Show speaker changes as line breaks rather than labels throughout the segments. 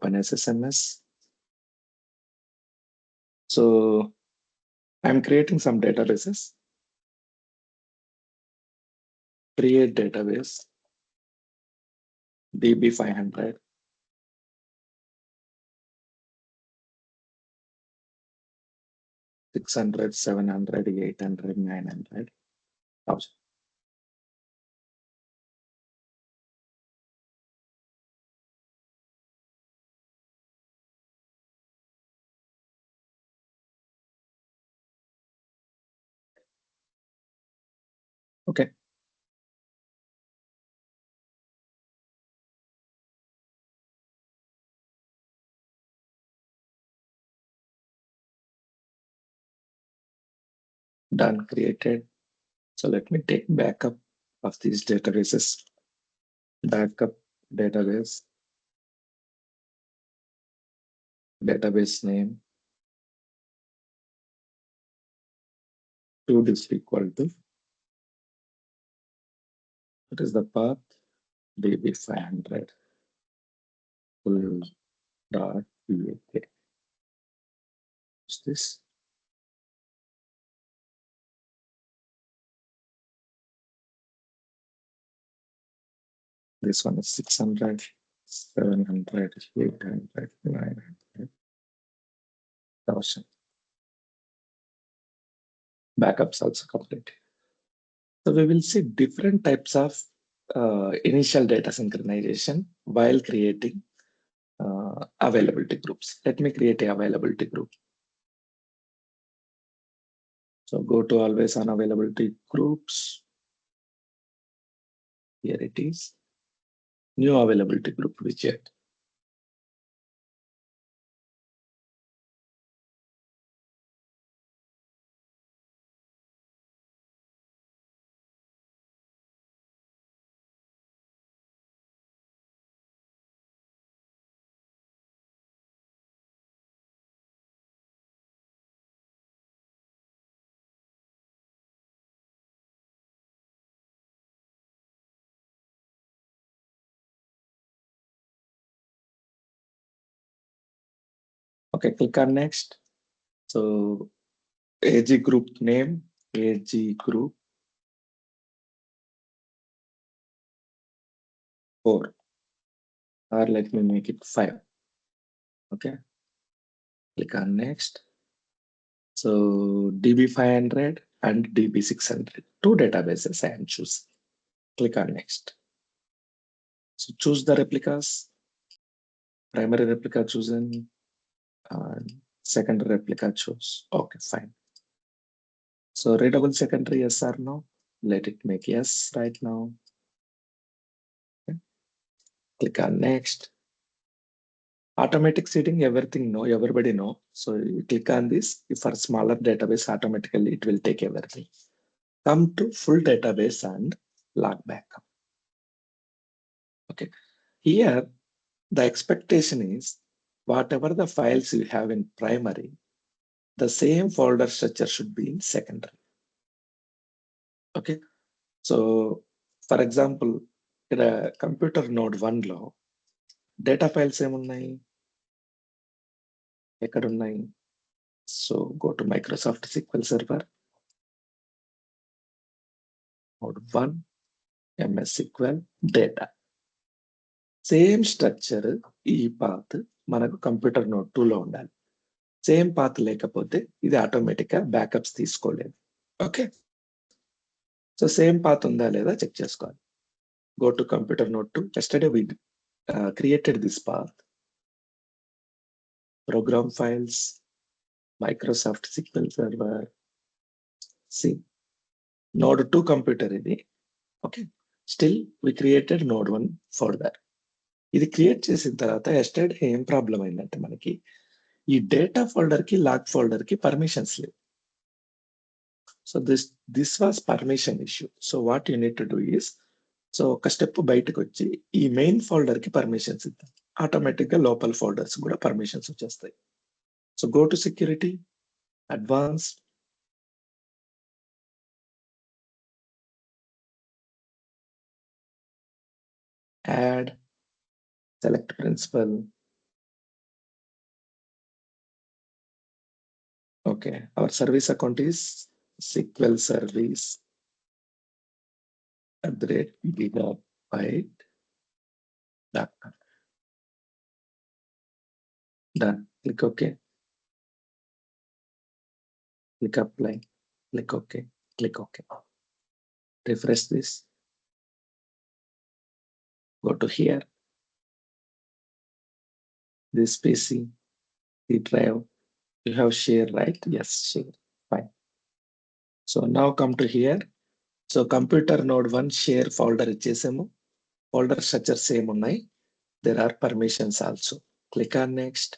open SSMS. So I'm creating some databases. Create database, DB500. Six hundred, 700, 800, 900. Okay. Done, created. So let me take backup of these databases. Backup database, database name, to is equal to, what is the path? DB500 full dot PAK. What's this? This one is 600, 700, 800, 900, 1000. Backups also complete. So we will see different types of initial data synchronization while creating availability groups. Let me create a availability group. So go to always on availability groups. Here it is. New availability group widget. Okay, click on next. So AG group name, AG group 4, or let me make it 5. Okay, click on next. So DB500 and DB600, two databases I am choosing. Click on next. So choose the replicas. Primary replica chosen, and secondary replica choose. Okay, fine. So readable secondary, yes or no? Let it make yes right now. Okay. Click on next. Automatic seeding, everything no, everybody know. So you click on this. If for smaller database, automatically it will take everything. Come to full database and log backup. Okay. Here, the expectation is whatever the files you have in primary, the same folder structure should be in secondary. Okay. So for example, ఇక్కడ computer node 1 లో data files ఏమున్నాయి, ఎక్కడున్నాయి? So go to Microsoft sequel server, node 1, MS sequel data. Same structure ఈ path మనకు computer node 2 లో ఉండాలి. Same path లేకపోతే ఇది ఆటోమేటిక్ గా బ్యాకప్స్ తీసుకోలేదు. ఓకే, సో సేమ్ పాత్ ఉందా లేదా చెక్ చేసుకోవాలి. Go to computer node 2. Yesterday we created this path. Program files, Microsoft SQL Server. See, node 2 computer ఇది. Okay. Still we created node 1 folder. ఇది create చేసిన తర్వాత yesterday ఏం problem అయిందంటే మనకి ఈ డేటా ఫోల్డర్ కి లాగ్ ఫోల్డర్ కి పర్మిషన్స్ లేవు. So this was permission issue. So what you need to do is, so ఒక స్టెప్ బయటకు వచ్చి ఈ మెయిన్ ఫోల్డర్ కి పర్మిషన్స్ ఇద్దాం. ఆటోమేటిక్ గా లోపల ఫోల్డర్స్ కూడా పర్మిషన్స్ వచ్చేస్తాయి. So go to security, advanced, add, select principal, Okay, our service account is SQL service @gigabyte. Done. Click OK. Click apply. Click OK. Click OK. Refresh this. Go to here. This PC, the drive. You have share, right? Yes, share. Fine. So now come to here. So computer node 1 share folder ఇచ్చేసాము. Folder structure same ఉన్నాయి. There are permissions also. Click on next.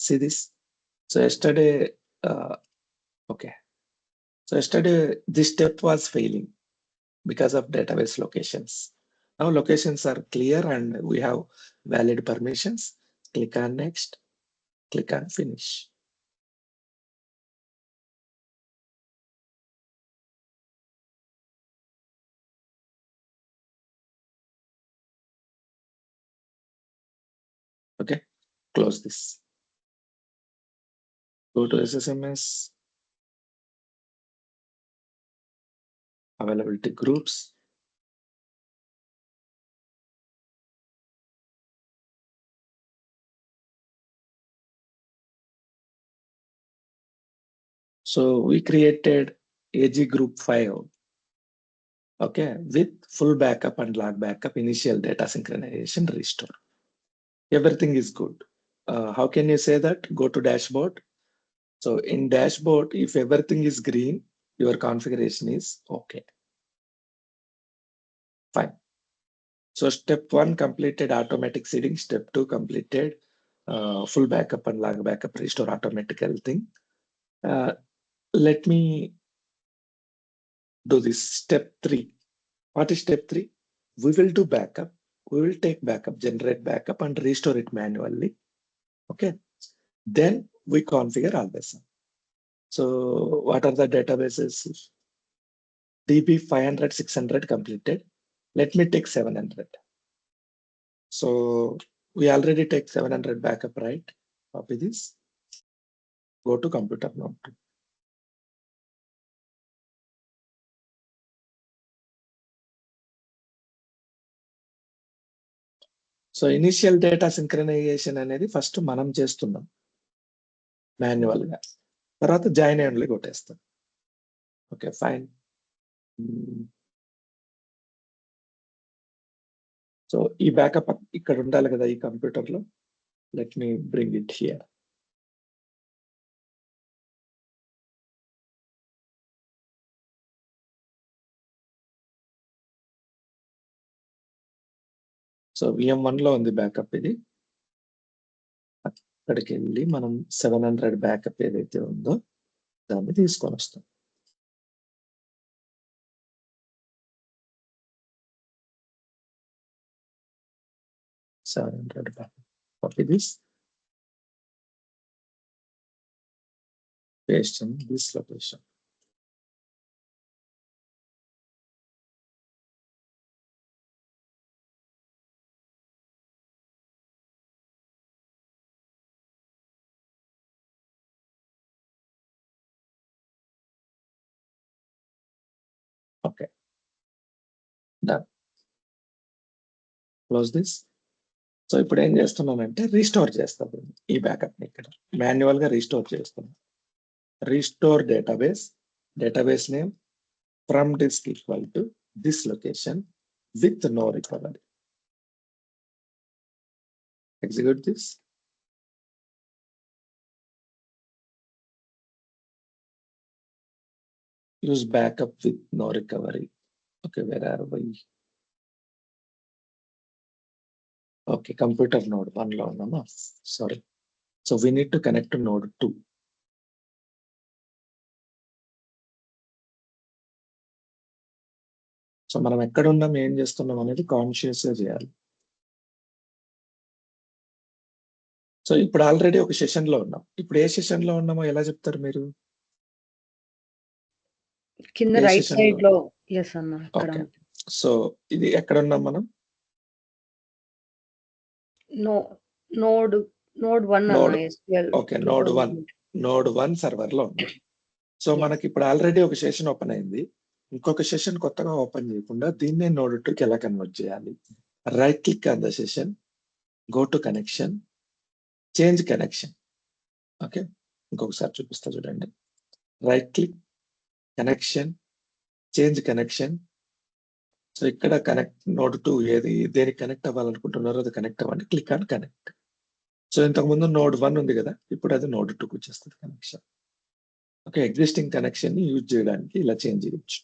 See this. So yesterday, okay. So yesterday this step was failing because of database locations. Now locations are clear and we have valid permissions. Click on next. Click on finish. Okay, close this. Go to SSMS, availability groups. So we created AG group 5, okay, with full backup and log backup, initial data synchronization, restore. Everything is good. How can you say that? Go to dashboard. So in dashboard, if everything is green, your configuration is okay. Fine. So step 1 completed automatic seeding. Step 2 completed full backup and log backup, restore automatical thing. Let me do this. Step 3. What is step 3? We will do backup. We will take backup, generate backup and restore it manually. Okay. Then we configure Always. So what are the databases? DB 500, 600 completed. Let me take 700. So we already take 700 backup, right? Copy this. Go to computer node 2. So initial data synchronization అనేది first మనం చేస్తున్నాం manual గా, తర్వాత join అయ్యండి కొట్టేస్తాం. Okay fine. So ఈ backup ఇక్కడ ఉండాలి కదా ఈ కంప్యూటర్ లో. Let me bring it here. So VM1 లో ఉంది బ్యాకప్ ఇది. అక్కడికి వెళ్ళి మనం 700 బ్యాకప్ ఏదైతే ఉందో దాన్ని తీసుకొని వస్తాం. Copy this. Paste in this location. Okay. Done. Close this. So ఇప్పుడు ఏం చేస్తున్నానంటే రీస్టోర్ చేస్తాం ఈ బ్యాకప్ ని. ఇక్కడ మాన్యువల్ గా రీస్టోర్ చేస్తున్నాం. Restore database name from disk equal to this location with no recovery. Execute this. Use backup with no recovery. Okay, where are we? Okay, computer node 1 లో ఉన్నామా? Sorry. So we need to connect to node 2. సో మనం ఎక్కడ ఉన్నాం, ఏం చేస్తున్నాం అనేది conscious గా చేయాలి. సో ఇప్పుడు ఆల్రెడీ ఒక సెషన్ లో ఉన్నాం. ఇప్పుడు ఏ సెషన్ లో ఉన్నామో ఎలా చెప్తారు మీరు?
కింద రైట్ సైడ్ లో. yes అన్న.
ఓకే, సో ఇది ఎక్కడ ఉన్నాం మనం?
నోడ్ నోడ్ 1 అన్న
node
SQL
okay. Node 1
2020.
Node 1 సర్వర్‌లో ఉంది. So,
Yes.
మనకిప్పుడు ఆల్రెడీ ఒక సెషన్ ఓపెన్ అయింది. ఇంకొక సెషన్ కొత్తగా ఓపెన్ చేయకుండా దీన్నే నోడ్ 2కి ఎలా కన్వర్ట్ చేయాలి? Right click on the session, go to connection, change connection. Okay. ఇంకొకసారి చూపిస్తా చూడండి. Right click, connection, change connection. So, ఇక్కడ నోడ్ 2 దేనికి కనెక్ట్ అవ్వాలనుకుంటున్నారో అది కనెక్ట్ అవ్వండి. Click on connect. సో, ఇంతకుముందు నోడ్ 1 ఉంది కదా! ఇప్పుడు అది నోడ్ 2కి వచ్చేస్తది కనెక్షన్. ఓకే. ఎగ్జిస్టింగ్ కనెక్షన్‌ని యూజ్ చేయడానికి ఇలా చేంజ్ చేయొచ్చు.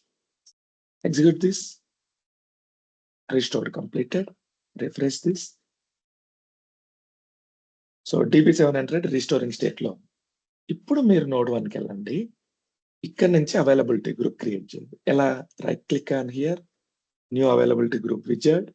Execute this. Restore completed. Refresh this. So, DB700 restoring స్టేట్‌లో. ఇప్పుడు మీరు నోడ్ 1కెళ్ళండి. ఇక్కడ నుంచి అవైలబిలిటీ గ్రూప్ క్రియేట్ చేయండి. ఎలా? Right click on here, new availability group wizard.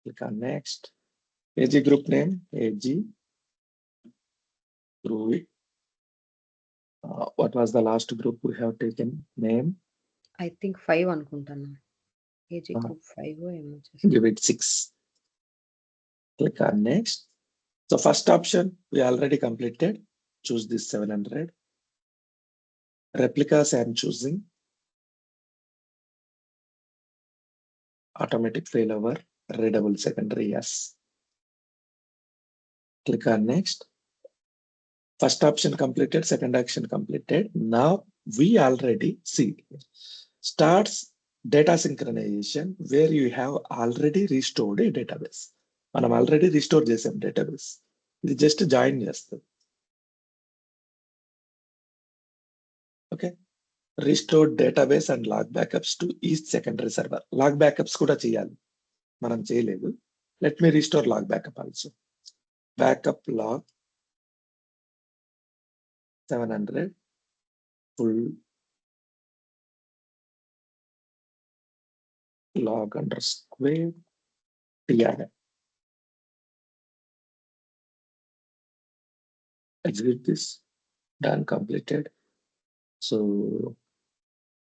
Click on next. AG group name, AG. Groovy. What was the last group we have taken? Name.
I think 5 అనుకుంటాను. AG group 5 ఏమో చేసాను.
Give it 6. Click on next. So, first option we already completed. Choose this 700. Replicas I am choosing. Automatic failover, readable secondary, yes. Click on next. First option completed, second option completed. Now we already see starts data synchronization where you have already restored a database. మనం already restore చేసాం database. ఇది just join చేస్తుంది. Okay. Restored database and log backups to each secondary server. Log backups కూడా చేయాలి. మనం చేయలేదు. Let me restore log backup also. Backup log 700 full log underscore TRM. Execute this. Done, completed. So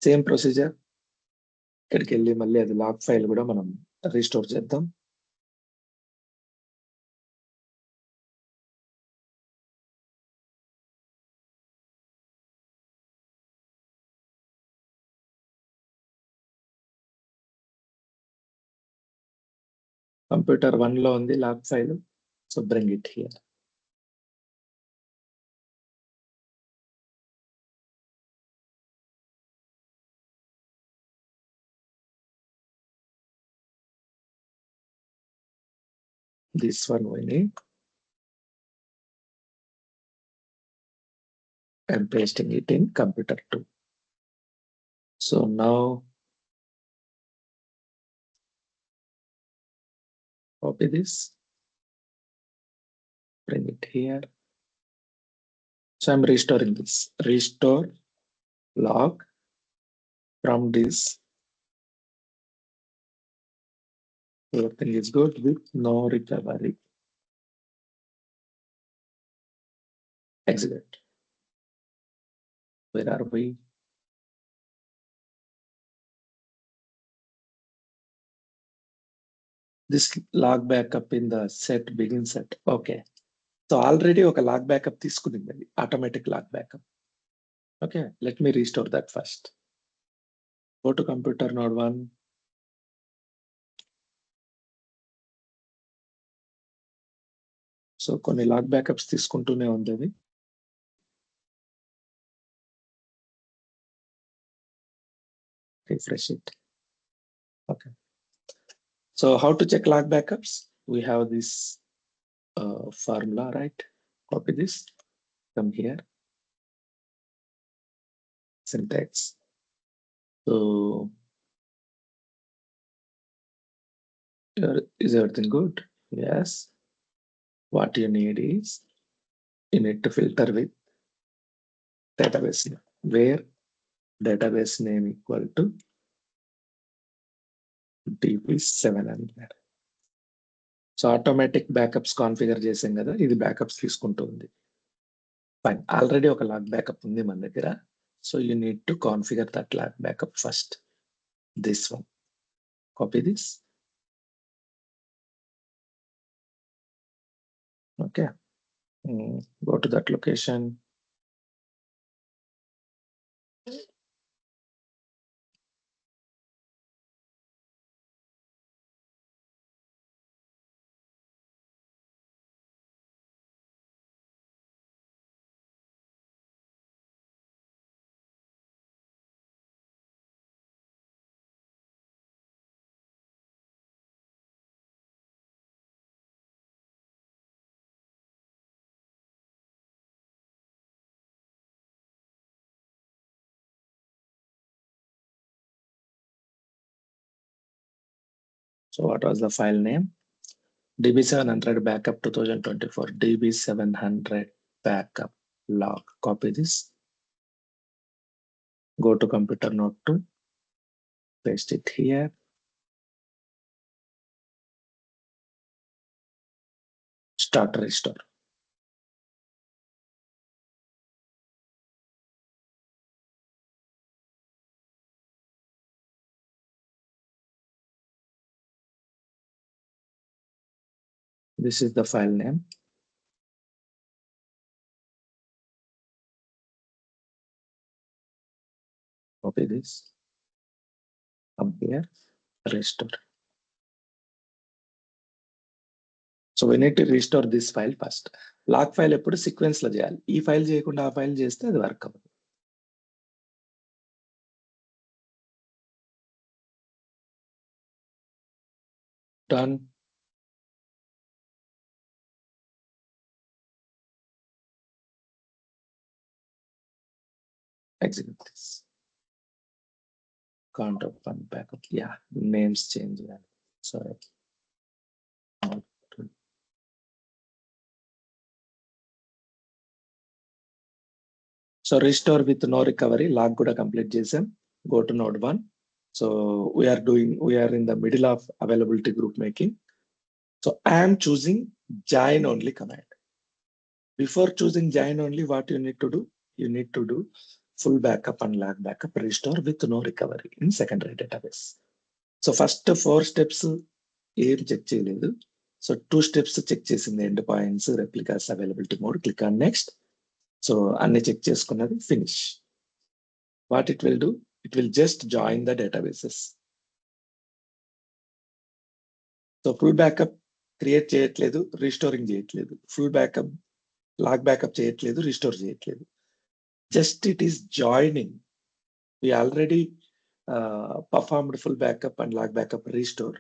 same procedure. ఇక్కడికి వెళ్ళి మళ్ళీ అది log file కూడా మనం రీస్టోర్ చేద్దాం. కంప్యూటర్ 1లో ఉంది log file. So bring it here. This one we need. I'm pasting it in computer 2. So now copy this, bring it here. So I'm restoring this. Restore log from this. Everything is good with no recovery. Exit. Where are we? This log backup in the set begin set. Okay. So already ఒక log backup తీసుకునింది అది automatic log backup. Okay. Let me restore that first. Go to computer node 1. So కొన్ని log backups తీసుకుంటూనే ఉంది అది. Refresh it. Okay. So how to check log backups? We have this formula, right? Copy this. Come here. Syntax. So is everything good? Yes. What you need is you need to filter with database name, where database name equal to DB700. సో automatic backups configure చేసాం కదా, ఇది backups తీసుకుంటుంది. Fine, already ఒక log backup ఉంది మన దగ్గర. So you need to configure that log backup first. This one, copy this. Okay, go to that location. So what was the file name? DB700 backup 2024, DB700 backup log. Copy this. Go to computer node 2, paste it here. Start restore. This is the file name. Copy this. Come here, restore. So we need to restore this file first. Log file ఎప్పుడు sequence లో చేయాలి. ఈ file చేయకుండా ఆ file చేస్తే అది work అవ్వదు. Done. Execute this. Count of one backup. Yeah, names change. Sorry. So restore with no recovery, log kuda complete చేసాం. Go to node 1. So we are in the middle of availability group making. So I am choosing join only command. Before choosing join only, what you need to do? You need to do full backup and log backup, restore with no recovery in secondary database. So first 4 steps ఏం check చేయలేదు. So 2 steps check చేసింది, end points, replicas, availability mode. Click on next. So అన్ని check చేసుకున్నది, finish. What it will do? It will just join the databases. So full backup create చేయట్లేదు, restoring చేయట్లేదు. Full backup, log backup చేయట్లేదు, restore చేయట్లేదు. Just it is joining. We already performed full backup and log backup, restore.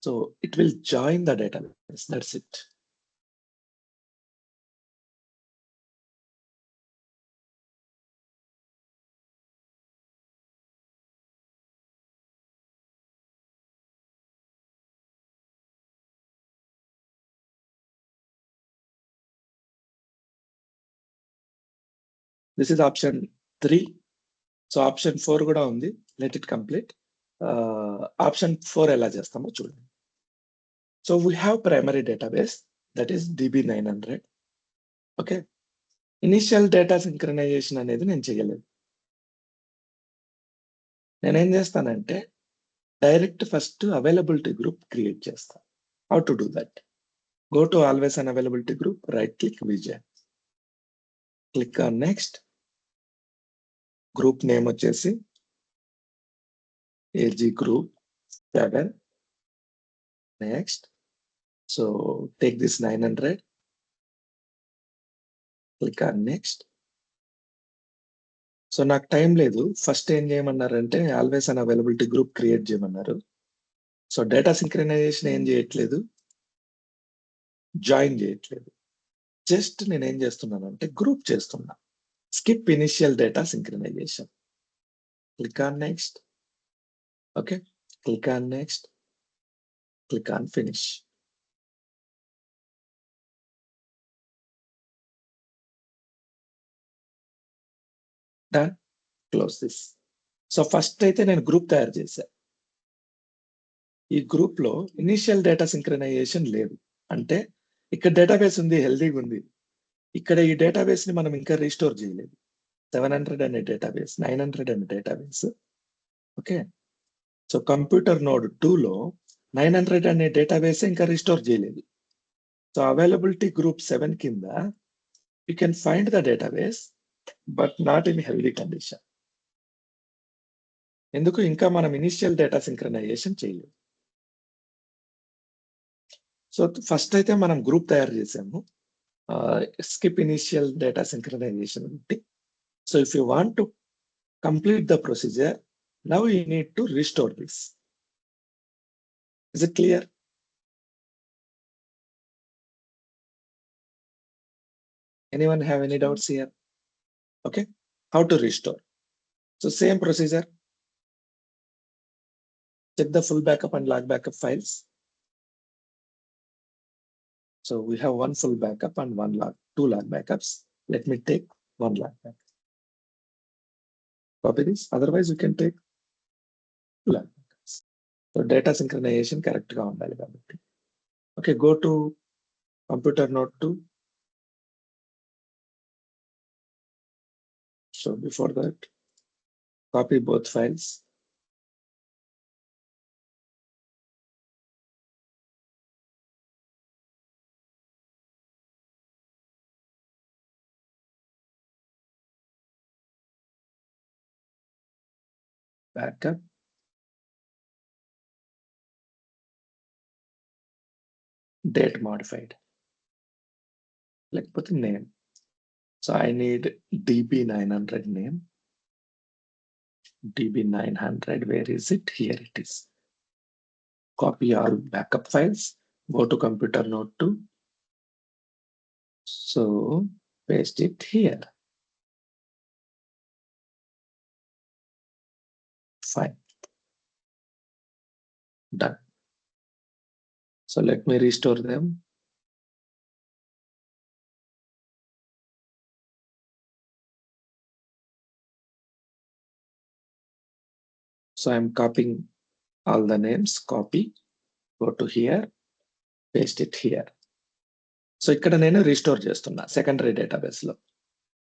So it will join the database. That's it. This is option 3. So option 4 కూడా ఉంది. Let it complete. Option 4 ఎలా చేస్తామో చూడండి. So we have primary database, that is DB900. Okay. Initial data synchronization అనేది నేను చేయలేదు. నేనేం చేస్తానంటే direct first availability group create చేస్తాను. How to do that? Go to always an availability group, right click, VJ. Click on next. Group name వచ్చేసి AG group 7. Next. So take this 900. Click on next. So నాకు time లేదు. First ఏం చేయమన్నారంటే always on availability group create చేయమన్నారు. So data synchronization ఏం చేయట్లేదు, join చేయట్లేదు. Just నేను ఏం చేస్తున్నానంటే గ్రూప్ చేస్తున్నా. Skip initial data synchronisation. Click on next. Okay, click on next. Click on finish. Done. Close this. So first అయితే నేను గ్రూప్ తయారు చేశా. ఈ గ్రూప్ లో ఇనిషియల్ డేటా సింక్రనైజేషన్ లేదు. అంటే ఇక్కడ డేటాబేస్ ఉంది, హెల్తీగా ఉంది. ఇక్కడ ఈ డేటాబేస్ ని మనం ఇంకా రీస్టోర్ చేయలేదు. 700 అనే డేటాబేస్, 900 అనే database. Okay. So computer node 2 లో 900 అనే డేటాబేస్ ఇంకా రీస్టోర్ చేయలేదు. సో అవైలబిలిటీ గ్రూప్ 7 కింద you can find the database but not in healthy condition. ఎందుకు? ఇంకా మనం ఇనిషియల్ డేటా సింక్రనైజేషన్ చేయలేదు. సో ఫస్ట్ అయితే మనం గ్రూప్ తయారు చేసాము. స్కిప్ ఇనిషియల్ డేటా సింక్రనైజేషన్ ఉంది. So if you want to complete the procedure, now you need to restore this. Is it clear? Anyone have any doubts here? Okay. How to restore? So same procedure. Check the full backup and log backup files. So we have one full backup and two log backups. Let me take one log backup. Copy this. Otherwise, you can take two log backups. So data synchronization correct ga undali kabatti. Okay, go to computer node 2. So before that, copy both files. Backup. Date modified. Like put the name. So I need DB900 name. DB900, where is it? Here it is. Copy all backup files. Go to computer node 2. So paste it here. Fine. Done. So let me restore them. So I'm copying all the names. Copy. Go to here. Paste it here. So ఇక్కడ నేను restore చేస్తున్నా secondary database లో.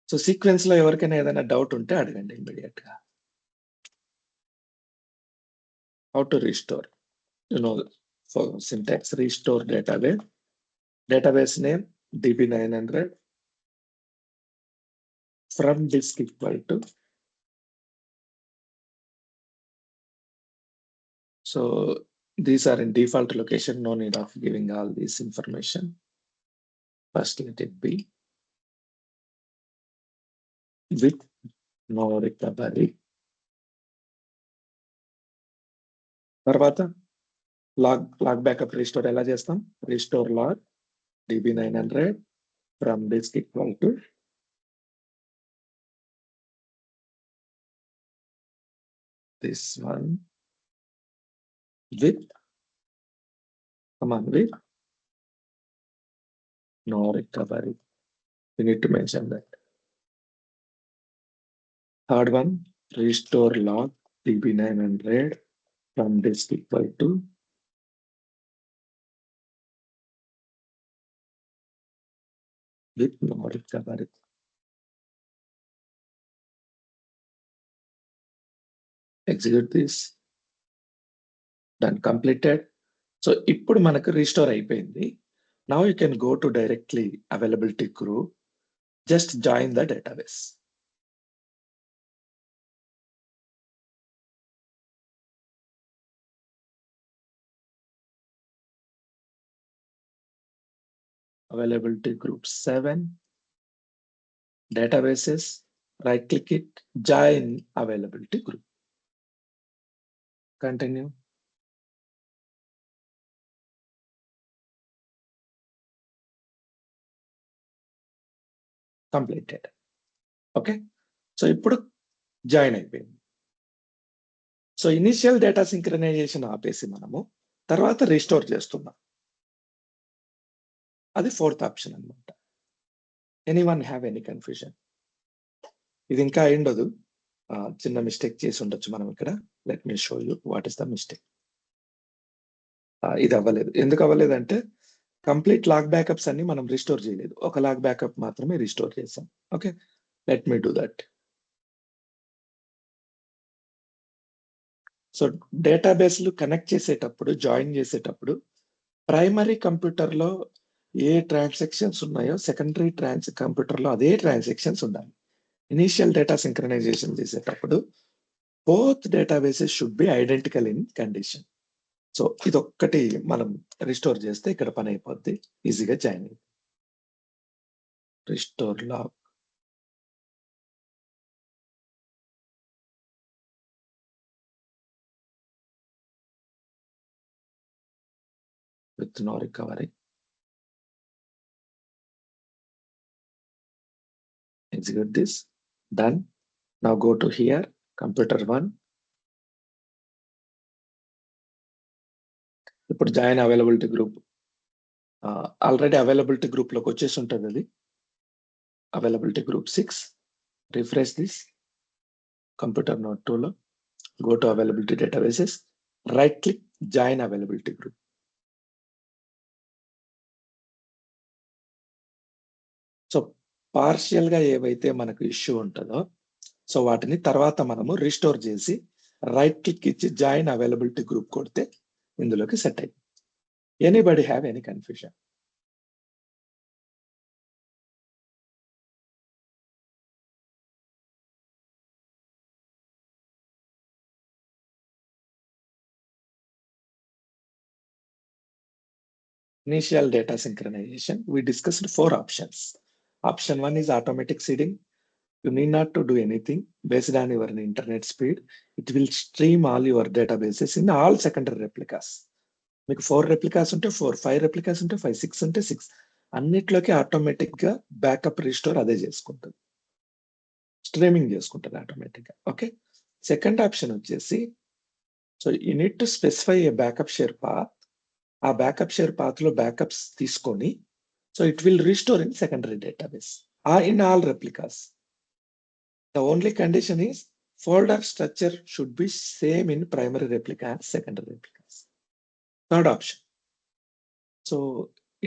So sequence లో ఎవరికైనా ఏదైనా doubt ఉంటే అడగండి immediate గా. How to restore? For syntax, restore database name DB900 from disk equal to. So these are in default location, no need of giving all this information. First let it be with no recovery. తర్వాత log backup restore ఎలా చేస్తాం? Restore log DB900 from disk equal to this one with no recovery. You need to mention that. Third one, restore log DB900 from disk equal to with no recovery. Execute this. Done. Completed. So ఇప్పుడు మనకు restore అయిపోయింది. Now you can go to directly availability group. Just join the database. Availability group 7. Databases. Right click it. Join availability group. Continue. Completed. Okay. So ఇప్పుడు join అయిపోయింది. So initial data synchronisation ఆపేసి మనము తర్వాత restore చేస్తున్నాం. అది 4th option అన్నమాట. Anyone have any confusion? ఇది ఇంకా అయ్యుండదు, చిన్న మిస్టేక్ చేసి ఉండొచ్చు మనం ఇక్కడ. Let me show you what is the mistake. ఇది అవ్వలేదు. ఎందుకు అవ్వలేదంటే కంప్లీట్ లాగ్ బ్యాకప్స్ అన్ని మనం రిస్టోర్ చేయలేదు. ఒక లాగ్ బ్యాకప్ మాత్రమే రిస్టోర్ చేసాం. Okay. Let me do that. So డేటాబేస్లు కనెక్ట్ చేసేటప్పుడు, జాయిన్ చేసేటప్పుడు ప్రైమరీ కంప్యూటర్లో ఏ ట్రాన్సాక్షన్స్ ఉన్నాయో సెకండరీ కంప్యూటర్లో అదే ట్రాన్సాక్షన్స్ ఉండాలి. ఇనీషియల్ డేటా సింక్రనైజేషన్ చేసేటప్పుడు both databases should be identical in condition. So ఇదొక్కటి మనం రిస్టోర్ చేస్తే ఇక్కడ పని అయిపోద్ది, ఈజీగా జాయిన్ అయ్యి. Restore log with no recovery. Execute this. Done. Now go to here, computer 1. ఇప్పుడు join availability group already availability group లోకి వచ్చేసి ఉంటుంది. అది availability group 6. Refresh this computer note 2 లో go to availability databases, right click join availability group. So partial గా ఏవైతే మనకు issue ఉంటుందో సో వాటిని తర్వాత మనము రిస్టోర్ చేసి రైట్ క్లిక్ ఇచ్చి జాయిన్ అవైలబిలిటీ గ్రూప్ కొడితే ఇందులోకి సెట్ అయ్యి. Anybody have any confusion? Initial data synchronization, we discussed 4 options. Option 1 is automatic seeding. You need not to do anything. Based on your internet speed, it will stream all your databases in all secondary replicas. మీకు 4 replicas ఉంటే 4, 5 replicas ఉంటే 5, 6 ఉంటే 6, అన్నిట్లోకి automatic గా backup restore అదే చేసుకుంటుంది, streaming చేసుకుంటుంది automatic గా. Okay. Second option వచ్చేసి so you need to specify A backup share path. ఆ బ్యాకప్ షేర్ పాత్ లో బ్యాకప్స్ తీసుకొని so it will restore in secondary database in all replicas. The only condition is folder structure should be same in primary replica and secondary replicas. Third option, so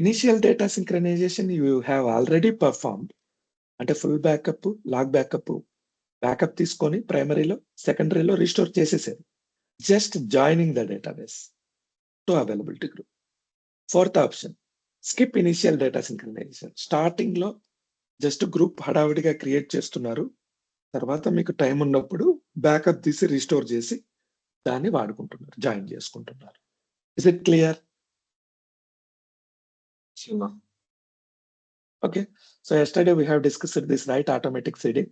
initial data synchronisation you have already performed, అంటే full backup, log backup తీసుకొని ప్రైమరీలో సెకండరీలో restore చేసేసారు. Just joining the database to availability group. Fourth option, skip initial data synchronisation. Starting లో just group హడావిడిగా create చేస్తున్నారు, తర్వాత మీకు time ఉన్నప్పుడు backup తీసి రిస్టోర్ చేసి దాన్ని వాడుకుంటున్నారు, జాయిన్ చేసుకుంటున్నారు. Is it clear? Okay. So yesterday we have discussed this, right? Automatic seeding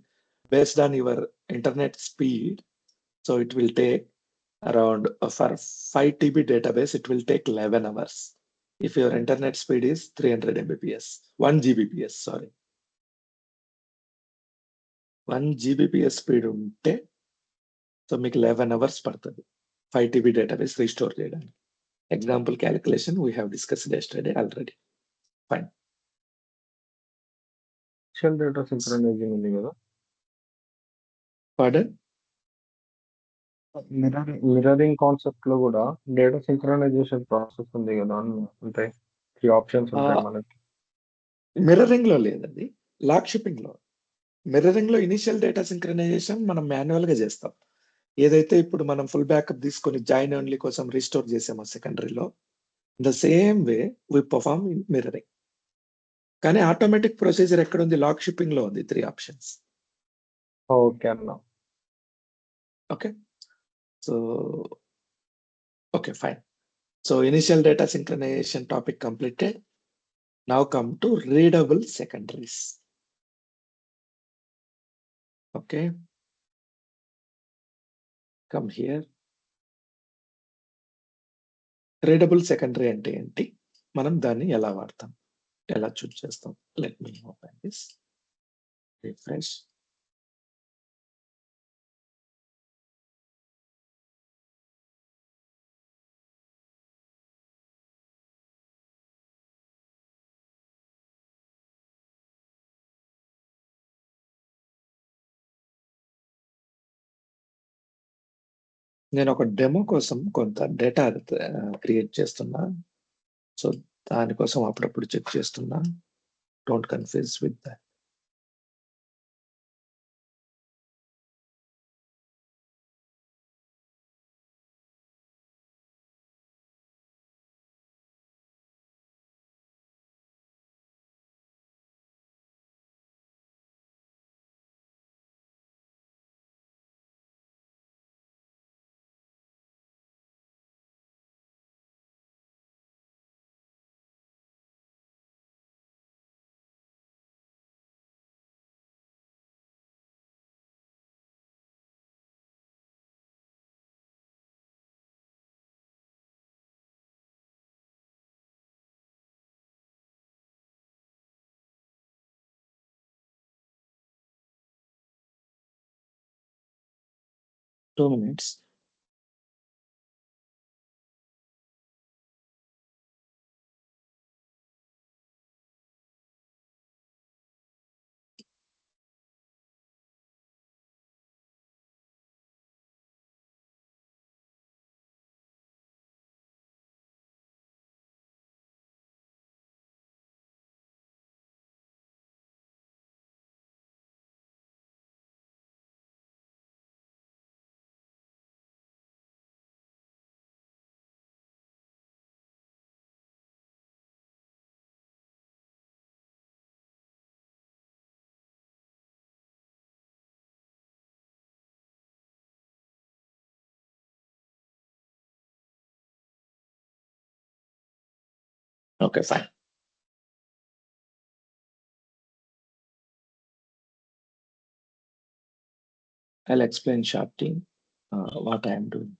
based on your internet speed. So it will take around for 5 TB database, it will take 11 hours. If your internet speed is 300 Mbps, 1 Gbps, sorry. 1 Gbps speed ఉంటే so మీకు 11 hours పడుతుంది 5 TB database restore చేయడానికి. Example calculation we have discussed yesterday already. Fine.
Initial data synchronising ఉంది కదా,
pardon?
Mirroring concept లో కూడా data synchronisation process ఉంది కదా, అంటే 3 ఆప్షన్స్ ఉంటాయి మనకి.
మిర్రరింగ్ లో లేదండి, లాక్ షిప్పింగ్ లో. మిర్రరింగ్ లో ఇనిషియల్ డేటా సింక్రనైజేషన్ మనం మాన్యువల్ గా చేస్తాం. ఏదైతే ఇప్పుడు మనం ఫుల్ బ్యాకప్ తీసుకొని జాయిన్ ఓన్లీ కోసం రిస్టోర్ చేసామో సెకండరీలో, the same way we perform in mirroring. కానీ ఆటోమేటిక్ ప్రొసీజర్ ఎక్కడ ఉంది? లాక్ షిప్పింగ్ లో ఉంది. 3 ఆప్షన్స్.
ఓకే అన్న.
Okay. So okay, fine. So initial data synchronization topic completed. Now come to readable secondaries. Okay. Come here. Readable secondary అంటే ఏంటి, మనం దాన్ని ఎలా వాడతాం, ఎలా చూస్ చేస్తాం? Let me open this, refresh. నేను ఒక డెమో కోసం కొంత డేటా క్రియేట్ చేస్తున్నా. సో దానికోసం అప్పుడప్పుడు చెక్ చేస్తున్నా. Don't confuse with that. Two minutes. Okay, fine. I'll explain sharply what I am doing.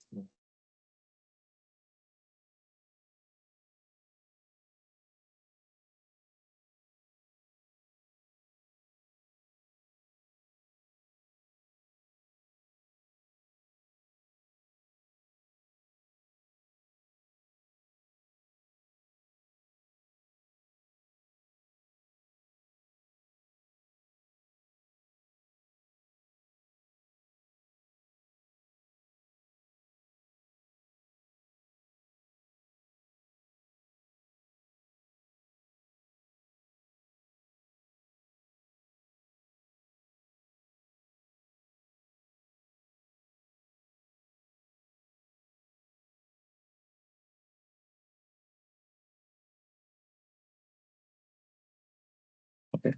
Okay.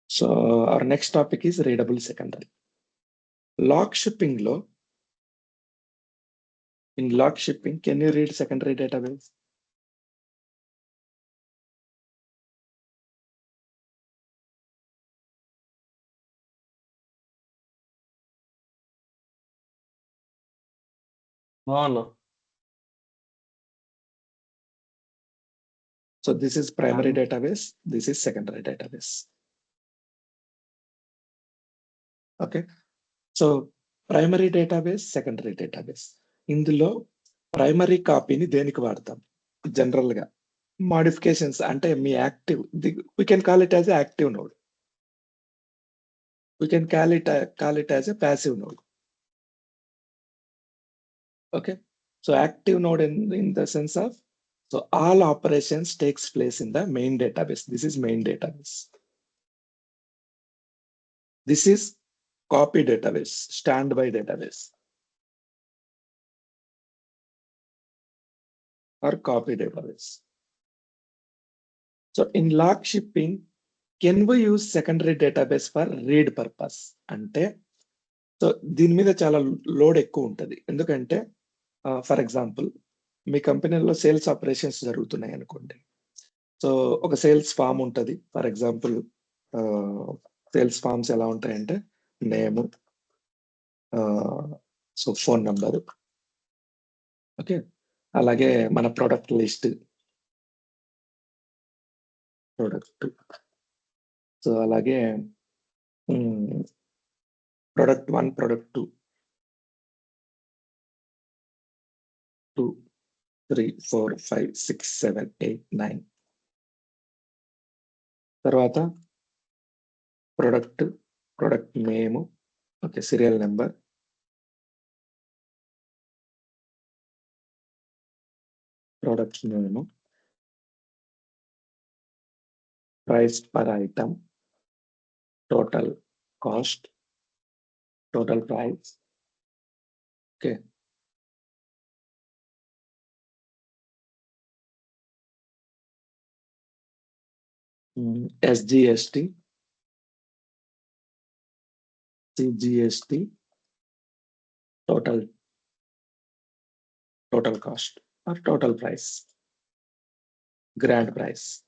So our next topic is readable secondary. Lock shipping లో in lock shipping, can you read secondary database?
అవును.
So this is primary
Um,
database, this is secondary database. Okay. So primary database, secondary database. ఇందులో primary కాపీని దేనికి వాడతాం? General గా modifications అంటే మీ active, we can call it as a active node. We can call it as a passive node. Okay. So active node in the sense of, so all operations takes place in the main database. This is main database. This is copy database, standby database, or copy database. So in lock shipping, can we use secondary database for read purpose? అంటే so దీని మీద చాలా load ఎక్కువ ఉంటుంది. ఎందుకంటే for example మీ కంపెనీలో sales operations జరుగుతున్నాయి అనుకోండి. సో ఒక సేల్స్ ఫామ్ ఉంటుంది. ఫర్ ఎగ్జాంపుల్ సేల్స్ ఫామ్స్ ఎలా ఉంటాయంటే name, so phone number, okay, అలాగే మన ప్రొడక్ట్ లిస్ట్, ప్రొడక్ట్, సో అలాగే ప్రొడక్ట్ 1, ప్రొడక్ట్ 2, 2, 3, 4, 5, 6, 7, 8, 9. తర్వాత product, product name, okay, serial number, product name, price per item, total cost, total price. Okay. SGST, CGST, total cost or total price, grand price.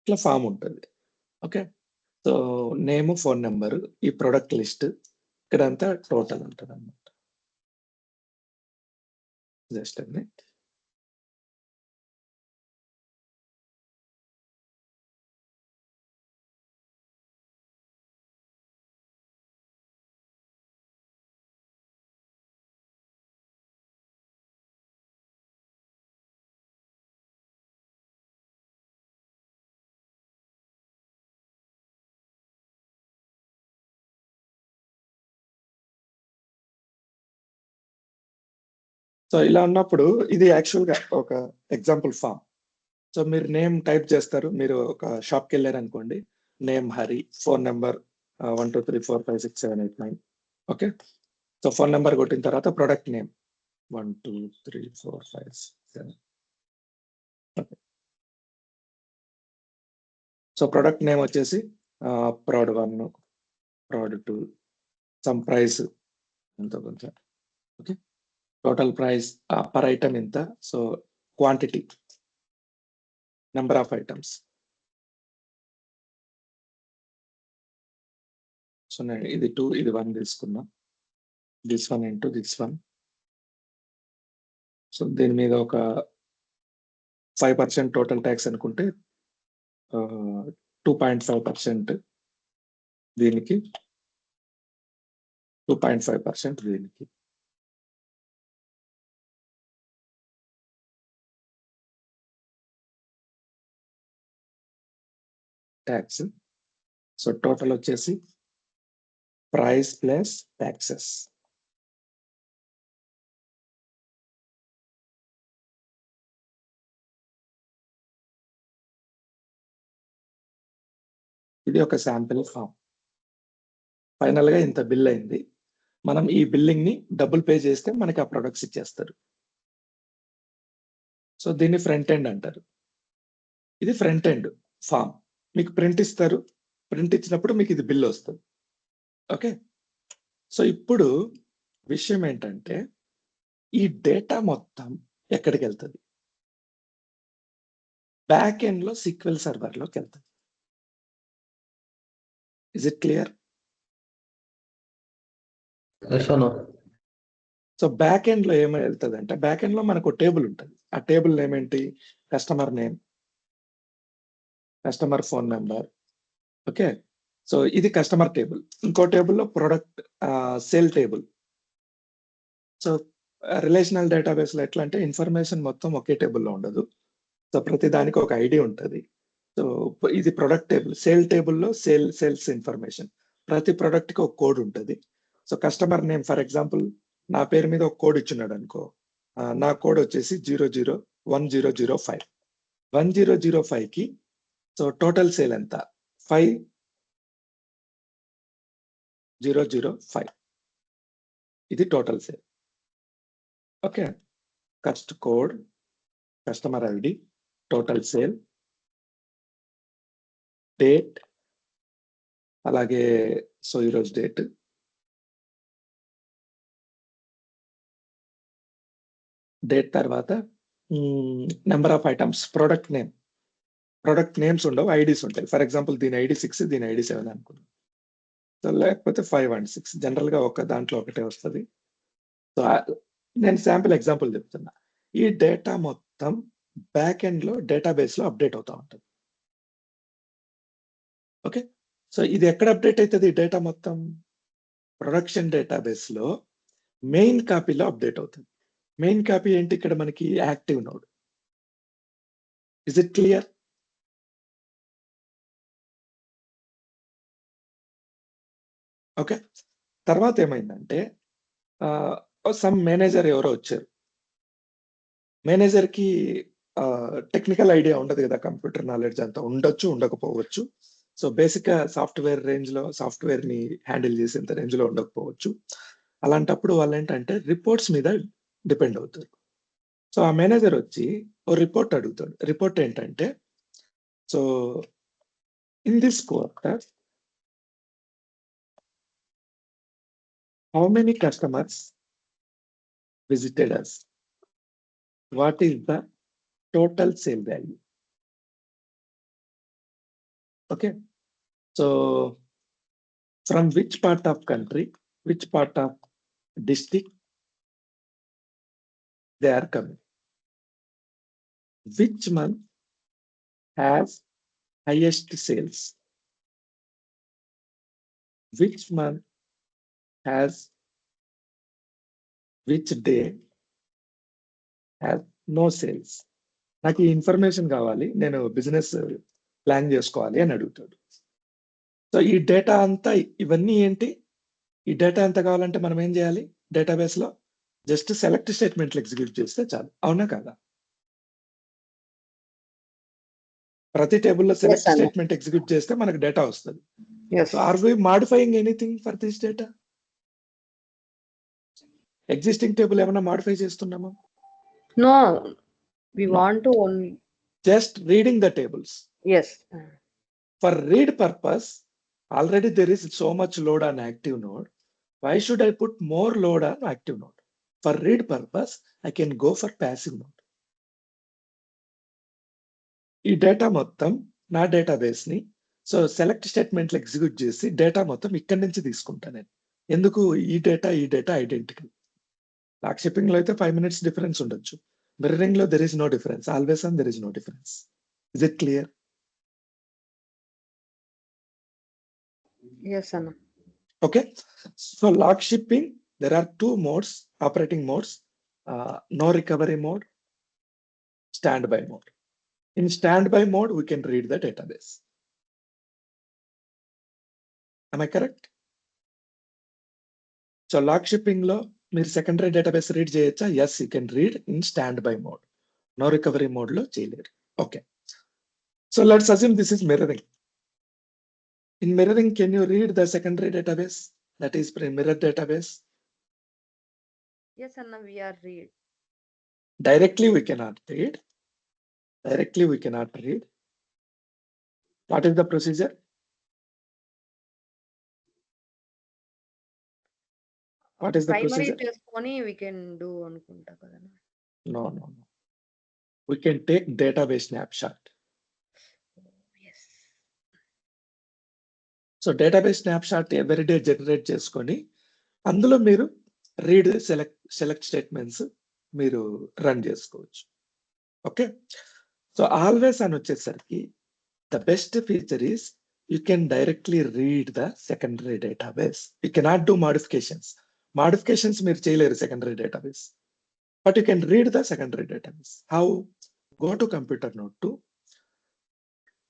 ఇట్లా form ఉంటుంది. Okay. So name, phone number, ఈ product list ఇక్కడంతా total ఉంటుంది అన్నమాట. Just అండి. So ఇలా ఉన్నప్పుడు ఇది యాక్చువల్‌గా ఒక ఎగ్జాంపుల్ ఫామ్. సో మీరు నేమ్ టైప్ చేస్తారు. మీరు ఒక షాప్‌కి వెళ్లారనుకోండి. Name Hari, phone number 12345678 okay. So phone number కొట్టిన తర్వాత product name 12345678. Okay. So product name వచ్చేసి ప్రౌడ్ 1, ప్రౌడ్ 2, సమ్ ప్రైస్ ఎంతో కొంత. Okay. Total price per item ఎంత, so quantity, number of items. So నేను ఇది 2, ఇది 1 తీసుకున్నా. This 1 into this 1. సో దీని మీద ఒక 5% టోటల్ ట్యాక్స్ అనుకుంటే 2.5% దీనికి, 2.5% దీనికి. ట్యాక్స్. సో టోటల్ వచ్చేసి ప్రైస్ ప్లస్ ట్యాక్సెస్. ఇది ఒక శాంపిల్ ఫామ్. ఫైనల్‌గా ఇంత బిల్ అయింది. మనం ఈ బిల్లింగ్‌ని డబ్బులు పే చేస్తే మనకి ఆ ప్రొడక్ట్స్ ఇచ్చేస్తారు. సో దీన్ని ఫ్రంట్ ఎండ్ అంటారు. ఇది ఫ్రంట్ ఎండ్ ఫామ్. మీకు ప్రింట్ ఇస్తారు. ప్రింట్ ఇచ్చినప్పుడు మీకు ఇది బిల్ వస్తుంది. ఓకే. సో ఇప్పుడు విషయం ఏంటంటే ఈ డేటా మొత్తం ఎక్కడికెళ్తది? బ్యాక్ ఎండ్‌లో SQL సర్వర్‌లోకెళ్తది. Is it clear?
యెస్ అన్న.
సో బ్యాక్ ఎండ్‌లో ఏమెళ్తదంటే బ్యాక్ ఎండ్‌లో మనకు టేబుల్ ఉంటది. ఆ టేబుల్ నేమ్ ఏంటి? Customer name. Customer phone number. Okay. So ఇది కస్టమర్ టేబుల్. ఇంకో టేబుల్‌లో product sale table. So relational డేటాబేస్‌లో ఎట్లా అంటే ఇన్ఫర్మేషన్ మొత్తం ఒకే టేబుల్‌లో ఉండదు. సో ప్రతి దానికి ఒక ఐడీ ఉంటది. సో ఇది ప్రొడక్ట్ టేబుల్. సేల్ టేబుల్‌లో సేల్స్ ఇన్ఫర్మేషన్. ప్రతి ప్రొడక్ట్‌కి ఒక కోడ్ ఉంటది. So customer name for example నా పేరు మీద ఒక కోడ్ ఇచ్చున్నాడనుకో. నా కోడ్ వచ్చేసి 001005. 1005కి సో టోటల్ సేల్ ఎంత? 5005. ఇది total sale. Okay. Cust code, customer ID, total sale, date, అలాగే సో ఈరోజు డేట్. డేట్ తర్వాత number of items, product name. Product names ఉండవు. ఐడీస్ ఉంటాయి. ఫర్ ఎగ్జాంపుల్ దీని ఐడీ 6, దీని ఐడీ 7 అనుకుందాం. సో లేకపోతే 5 అండ్ 6 జనరల్‌గా ఒక దాంట్లో ఒకటే వస్తది. సో నేను శాంపుల్ ఎగ్జాంపుల్ చెప్తున్నా. ఈ డేటా మొత్తం బ్యాక్ ఎండ్‌లో డేటాబేస్‌లో అప్డేట్ అవుతా ఉంటది. ఓకే. సో ఇది ఎక్కడ అప్డేట్ అయితది ఈ డేటా మొత్తం? ప్రొడక్షన్ డేటాబేస్‌లో మెయిన్ కాపీలో అప్డేట్ అవుతది. మెయిన్ కాపీ ఏంటి ఇక్కడ మనకి active node. Is it clear? Okay. తర్వాత ఏమైందంటే సమ్ మేనేజర్ ఎవరో వచ్చారు. మేనేజర్‌కి టెక్నికల్ ఐడియా ఉండదు కదా, కంప్యూటర్ నాలెడ్జ్ అంతా ఉండొచ్చు, ఉండకపోవచ్చు. సో బేసిక్గా సాఫ్ట్వేర్ రేంజ్లో సాఫ్ట్వేర్ని హ్యాండిల్ చేసేంత రేంజ్లో ఉండకపోవచ్చు. అలాంటప్పుడు వాళ్ళు ఏంటంటే రిపోర్ట్స్ మీద డిపెండ్ అవుతారు. సో ఆ మేనేజర్ వచ్చి ఓ రిపోర్ట్ అడుగుతాడు. రిపోర్ట్ ఏంటంటే, so in this quarter how many customers visited us? What is the total sale value? Okay. So from which part of country, which part of district they are coming? Which month has highest sales? Which month has, which day has no sales? నాకు ఈ information కావాలి, నేను business plan చేసుకోవాలి అని అడుగుతాడు. So ఈ data అంతా, ఇవన్నీ ఏంటి, ఈ డేటా అంతా కావాలంటే మనం ఏం చేయాలి? డేటాబేస్ లో జస్ట్ సెలెక్ట్ స్టేట్మెంట్లు ఎగ్జిక్యూట్ చేస్తే చాలు. అవునా కాదా? ప్రతి టేబుల్లో select
Yes, Anna.
Statement execute చేస్తే మనకు డేటా వస్తుంది.
Yes.
So are we modifying anything for this data? Existing table ఏమైనా మాడిఫై చేస్తున్నామా?
No, we
No.
want to only.
Just reading the tables.
Yes.
For read purpose, already there is so much load on active node. Why should I put more load on active node? For read purpose, I can go for passive node. ఈ data మొత్తం నా database ని so select స్టేట్మెంట్లు execute చేసి data మొత్తం ఇక్కడి నుంచి తీసుకుంటా నేను. ఎందుకు? ఈ డేటా ఐడెంటికల్. లాక్ షిప్పింగ్ లో అయితే 5 minutes డిఫరెన్స్ ఉండొచ్చు. మిర్రరింగ్ లో there is no difference. Always on there is no difference. Is it clear?
Yes, Anna.
Okay. So lock shipping, there are two modes, operating modes, no recovery mode, standby mode. In standby mode, we can read the database. Am I correct? So lock shipping lo, మీరు secondary database read చేయొచ్చా? Yes, you can read in standby mode. No recovery mode లో చేయలేరు. Okay. So let's assume this is mirroring. In mirroring, can you read the secondary database? That is mirror database.
Yes, Anna, we are read.
Directly we cannot read. Directly we cannot read. What is the procedure? What is the
Primary
procedure?
చేసుకొని we can do అనుకుంటా కదా.
No. We can take database snapshot.
Yes.
So database snapshot every day generate చేసుకొని అందులో మీరు read select statements మీరు run చేసుకోవచ్చు. Okay. So always అని వచ్చేసరికి the best feature is you can directly read the secondary database. You cannot do modifications మీరు చేయలేరు secondary database, but you can read the secondary database. How? Go to computer node 2,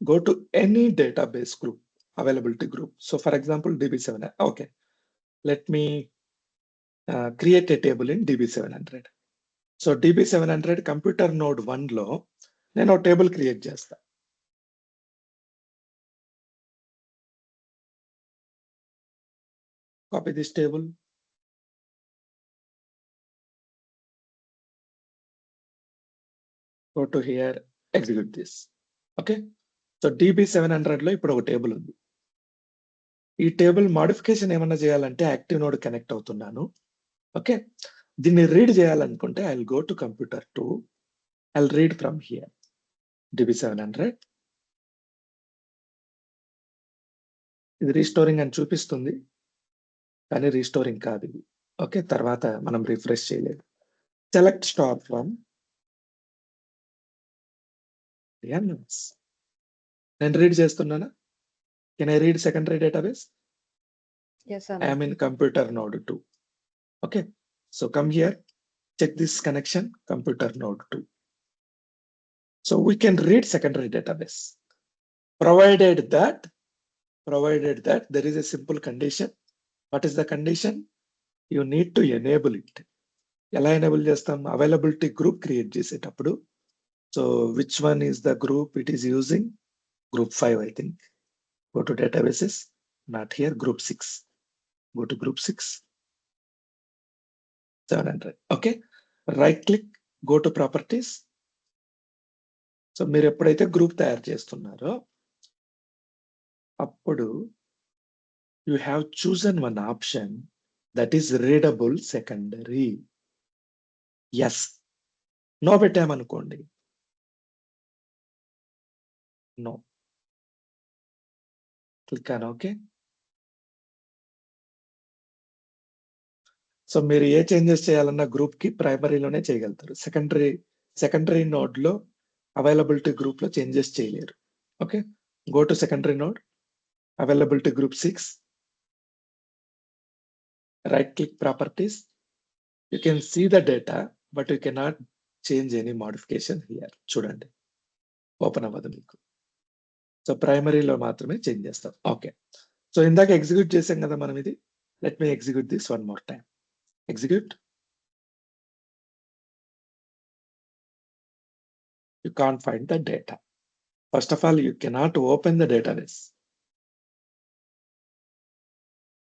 go to any database group, availability group. So for example, DB7. Okay, let me create a table in DB700. So DB700 computer node 1 లో నేను table create చేస్తా. Copy this table. Go to here, execute this. Okay. So DB700 లో ఇప్పుడు ఒక table ఉంది. ఈ table modification ఏమన్నా చేయాలంటే యాక్టివ్ నోడ్ కనెక్ట్ అవుతున్నాను. ఓకే. దీన్ని రీడ్ చేయాలనుకుంటే I will go to computer 2, I will read from here DB700. ఇది రీస్టోరింగ్ అని చూపిస్తుంది, కానీ రీస్టోరింగ్ కాదు ఇది. ఓకే. తర్వాత మనం రిఫ్రెష్ చేయలేదు. సెలెక్ట్ స్టార్ ఫ్రమ్ నేను రీడ్ చేస్తున్నానా? Can I read secondary database?
Yes,
I
Anna.
am in computer node 2. Okay. So come here, check this connection, computer node 2. So we can read secondary database. Provided that there is a simple condition. What is the condition? You need to enable it. ఎలా enable చేస్తాం? Availability group create చేసేటప్పుడు So which one is the group it is using? Group 5, I think. Go to databases, not here, group 6. Go to group 6, 700. Okay. Right click, go to properties. సో మీరు ఎప్పుడైతే group తయారు చేస్తున్నారో అప్పుడు you have chosen one option that is readable secondary. Yes. No పెట్టామనుకోండి. No. Click on OK. So మీరు ఏ changes చేయాలన్నా గ్రూప్ కి ప్రైమరీలోనే చేయగలుగుతారు. సెకండరీ నోడ్ లో అవైలబిలిటీ గ్రూప్ లో చేంజెస్ చేయలేరు. Okay, go to secondary node, availability group 6, right click properties. You can see the data but you cannot change any modification here. చూడండి, ఓపెన్ అవ్వదు మీకు. సో ప్రైమరీలో మాత్రమే చేంజ్ చేస్తాం. ఓకే, సో ఇందాక execute చేసాం కదా మనం ఇది. Let me execute this one more time. Execute. You can't find the data. First of all, you cannot open the database.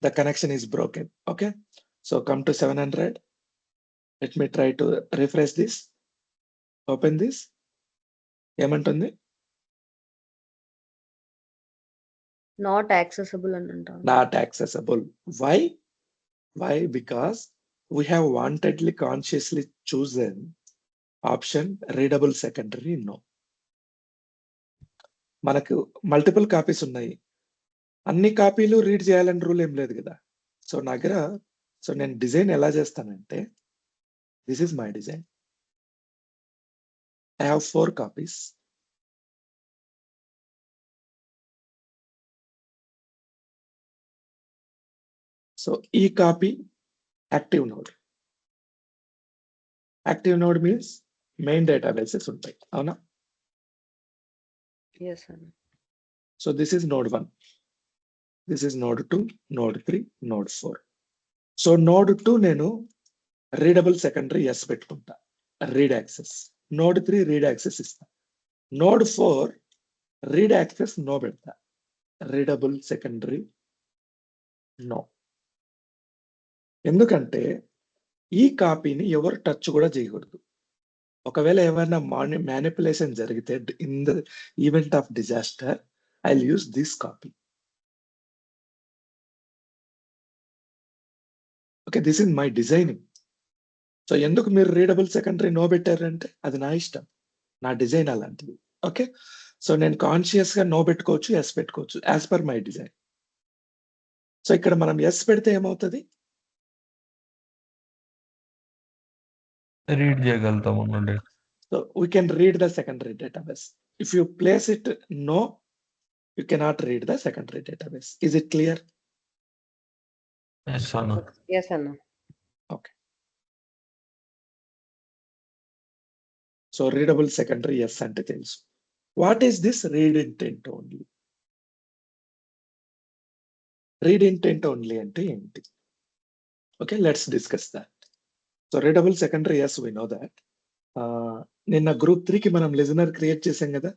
The connection is broken. Okay, so come to 700. Let me try to refresh this. Open this. ఏమంటుంది?
Not accessible అని అంటారు.
Not accessible. Why? Because we have wantedly, consciously chosen option readable secondary no. మనకు multiple copies ఉన్నాయి, అన్ని కాపీలు read చేయాలని rule ఏం లేదు కదా. సో నా దగ్గర నేను డిజైన్ ఎలా చేస్తానంటే, this is my design. I have 4 copies. So ఈ copy active node. Active node means main databases ఉంటాయి, అవునా?
Yes, sir.
So this is node 1, this is node 2, node 3, node 4. So node 2 నేను readable secondary as పెట్టుకుంటా, read access. Node 3 read access ఇస్తా. Node 4 read access no పెడతా, readable secondary no. ఎందుకంటే ఈ కాపీని ఎవరు టచ్ కూడా చేయకూడదు. ఒకవేళ ఏమైనా మ్యానిపులేషన్ జరిగితే in the event of disaster, I will use this copy. Okay, this is my designing. So ఎందుకు మీరు రీడబుల్ సెకండరీ నో పెట్టారంటే అది నా ఇష్టం, నా డిజైన్ అలాంటిది. ఓకే, సో నేను కాన్షియస్ గా నో పెట్టుకోవచ్చు, ఎస్ పెట్టుకోవచ్చు, as per my design. So ఇక్కడ మనం ఎస్ పెడితే ఏమవుతుంది?
రీడ్ చేయగలుగుతాం అనండి.
So we can read the secondary database. If you place it no, you cannot read the secondary database. Is it clear?
Yes అన్న.
Yes, అన్న.
Okay. So readable secondary yes ante telusu. What is this read intent only? Read intent only ante enti? Okay, let's discuss that. So readable secondary yes, we know that. నిన్న group 3 కి మనం listener create చేసాం కదా.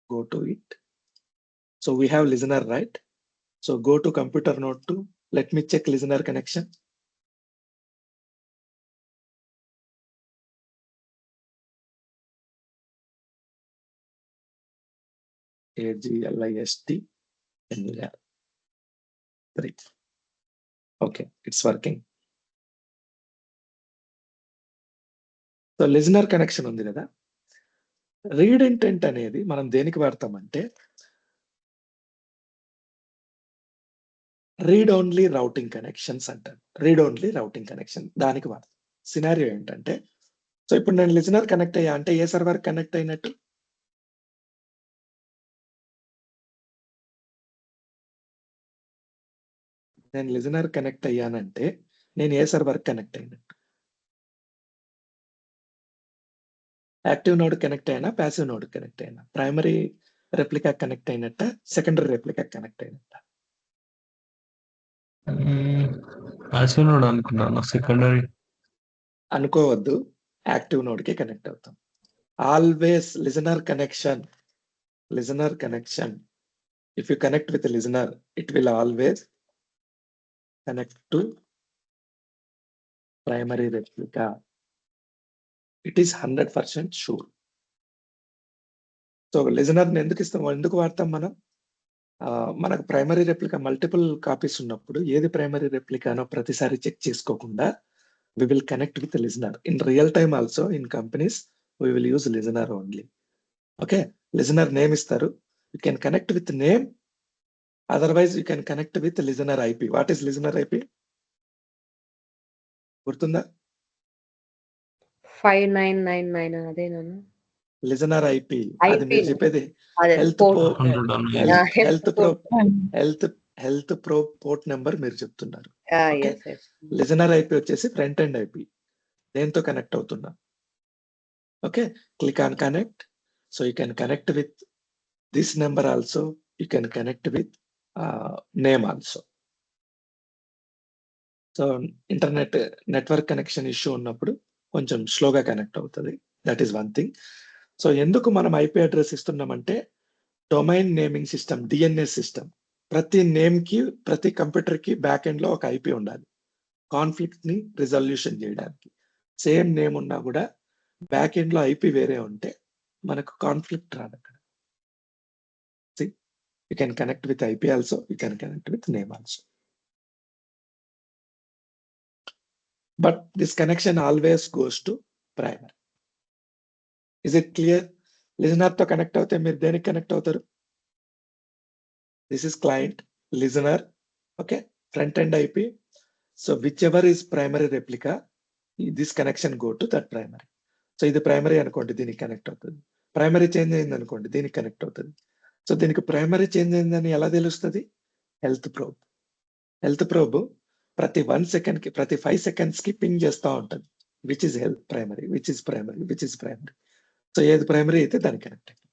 Go to it. So we have listener, right? So go to computer node 2. Let me check listener connection. AGLIST 3. Okay, it's working. So listener connection ఉంది కదా. Read intent అనేది మనం దేనికి వాడతామంటే, రీడ్ ఓన్లీ రౌటింగ్ కనెక్షన్స్ అంటారు. Read only routing connection దానికి వాడతాం. Scenario ఏంటంటే, so ఇప్పుడు నేను లిజనర్ కనెక్ట్ అయ్యా అంటే ఏ సర్వర్ కనెక్ట్ అయినట్టు? నేను లిజనర్ కనెక్ట్ అయ్యానంటే నేను ఏ సర్వర్ కనెక్ట్ అయినట్టు? యాక్టివ్ నోడ్ కనెక్ట్ అయినా, ప్యాసివ్ నోడ్ కనెక్ట్ అయినా, ప్రైమరీ రెప్లికా కనెక్ట్ అయినట్ట, సెకండరీ రెప్లికా కనెక్ట్ అయినట్ట?
ప్యాసివ్ నోడ్ అనుకున్నాను. సెకండరీ
అనుకోవద్దు, యాక్టివ్ నోడ్ కి కనెక్ట్ అవుతాం. always listener connection. If you connect with the listener, it will always connect to primary replica. It is 100% sure. So listener ఎందుకు ఇస్తాం, ఎందుకు వాడతాం మనం? మనకు ప్రైమరీ రెప్లికా మల్టిపుల్ కాపీస్ ఉన్నప్పుడు ఏది ప్రైమరీ రెప్లికానో ప్రతిసారి చెక్ చేసుకోకుండా we will connect with the listener. In real time also in companies we will use listener only. Okay, listener name istaru, you can connect with name, otherwise you can connect with listener IP. What is listener IP? గుర్తుందా?
5999 అదేనా?
Listener IP. అది
IP
మీరు చెప్పేది
అదే
health
port.
100 అన్న
Yeah,
health pro port number మీరు చెప్తున్నారు. Okay.
yes.
Listener IP వచ్చేసి ఫ్రంట్ ఎండ్ IP, దేంతో కనెక్ట్ అవుతున్నా. Okay, click on connect. So you can connect with this number also, you can connect with name also. So internet network connection issue ఉన్నప్పుడు కొంచెం స్లోగా connect అవుతుంది. That is one thing. So ఎందుకు మనం IP address ఇస్తున్నామంటే domain naming system, DNS system, ప్రతి name కి ప్రతి కంప్యూటర్ కి బ్యాక్ ఎండ్ లో ఒక IP ఉండాలి కాన్ఫ్లిక్ట్ ని రిజల్యూషన్ చేయడానికి. సేమ్ నేమ్ ఉన్నా కూడా బ్యాక్ ఎండ్ లో IP వేరే ఉంటే మనకు కాన్ఫ్లిక్ట్ రాదు అక్కడ. You can connect with IP also, you can connect with name also. But this connection always goes to primary. Is it clear? Listener తో కనెక్ట్ అవుతే మీరు దేనికి కనెక్ట్ అవుతారు? This is client, listener, okay, front end IP. So which ever is primary replica, this connection go to that primary. So ఇది primary అనుకోండి, దీనికి connect అవుతుంది. Primary change అయింది అనుకోండి, దీనికి కనెక్ట్ అవుతుంది. సో దీనికి ప్రైమరీ చేంజ్ అయిందని ఎలా తెలుస్తుంది? హెల్త్ ప్రోబ్ ప్రతి 1 సెకండ్ కి, ప్రతి 5 సెకండ్స్ కి పింగ్ చేస్తూ ఉంటుంది. Which is health primary, which is primary. So ఏది ప్రైమరీ అయితే దానికి కనెక్ట్ అయింది.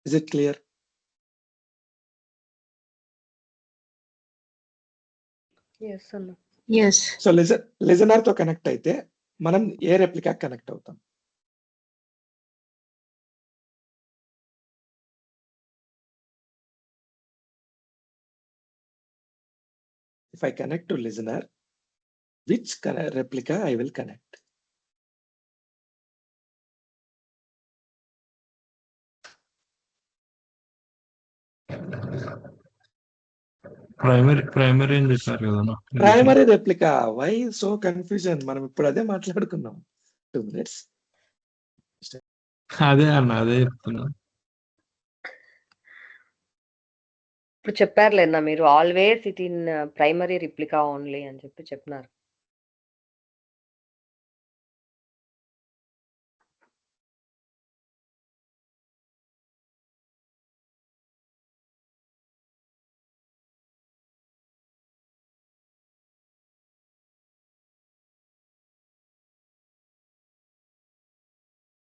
Is it clear?
Yes అన్న.
Yes.
సో లిజనర్ తో కనెక్ట్ అయితే మనం ఏ రెప్లికా కనెక్ట్ అవుతాం? If I connect to listener, which replica I will connect?
Primary అని చెప్పారు కదా.
Primary replica. Why so confusion? మనం ఇప్పుడు అదే మాట్లాడుకున్నాం 2 minutes.
అదే అన్న, అదే చెప్తున్నా.
ఇప్పుడు చెప్పారులేనా మీరు, always it in primary replica only అని చెప్పినారు.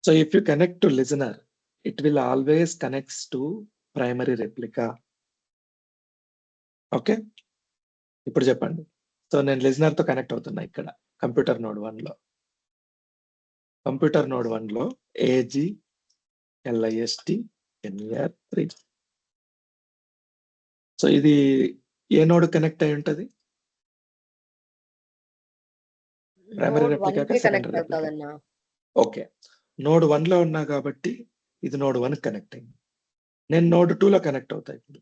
So if you connect to listener, it will always connects to primary replica. Okay, ఇప్పుడు చెప్పండి. సో నేను లిజనర్ తో కనెక్ట్ అవుతున్నా ఇక్కడ కంప్యూటర్ నోడ్ 1 లో. కంప్యూటర్ నోడ్ 1 లో AGLIST-NER3. సో ఇది ఏ నోడ్ కనెక్ట్ అయి ఉంటది? Primary replica, secondary replica. Okay, node 1 లో ఉన్నా కాబట్టి ఇది నోడ్ 1 కనెక్ట్ అయింది. నేను నోడ్ 2 లో కనెక్ట్ అవుతా ఇప్పుడు.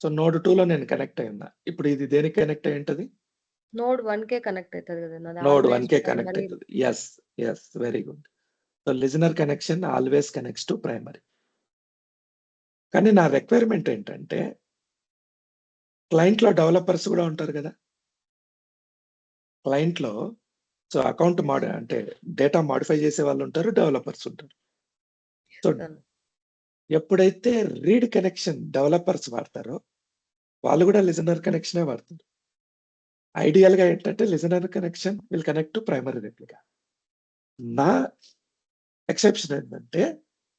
సో నోడ్ 2 లో నేను కనెక్ట్ అయి ఉన్నా. ఇప్పుడు ఇది దేనికి కనెక్ట్ అయి ఉంటది?
నోడ్ 1 కే కనెక్ట్ అవుతుంది కదా.
నోడ్ 1 కే కనెక్ట్ అవుతుంది. Yes very good. So listener connection always connects to primary. కానీ నా రిక్వైర్మెంట్ ఏంటంటే క్లయింట్ లో డెవలపర్స్ కూడా ఉంటారు కదా. క్లయింట్ లో సో అకౌంట్ అంటే డేటా మాడిఫై చేసే వాళ్ళు ఉంటారు, డెవలపర్స్ ఉంటారు. సో ఎప్పుడైతే రీడ్ కనెక్షన్ డెవలపర్స్ వాడతారో వాళ్ళు కూడా లిజనర్ కనెక్షనే వాడతారు. ఐడియల్ గా ఏంటంటే listener connection will connect to primary replica. నా ఎక్సెప్షన్ ఏంటంటే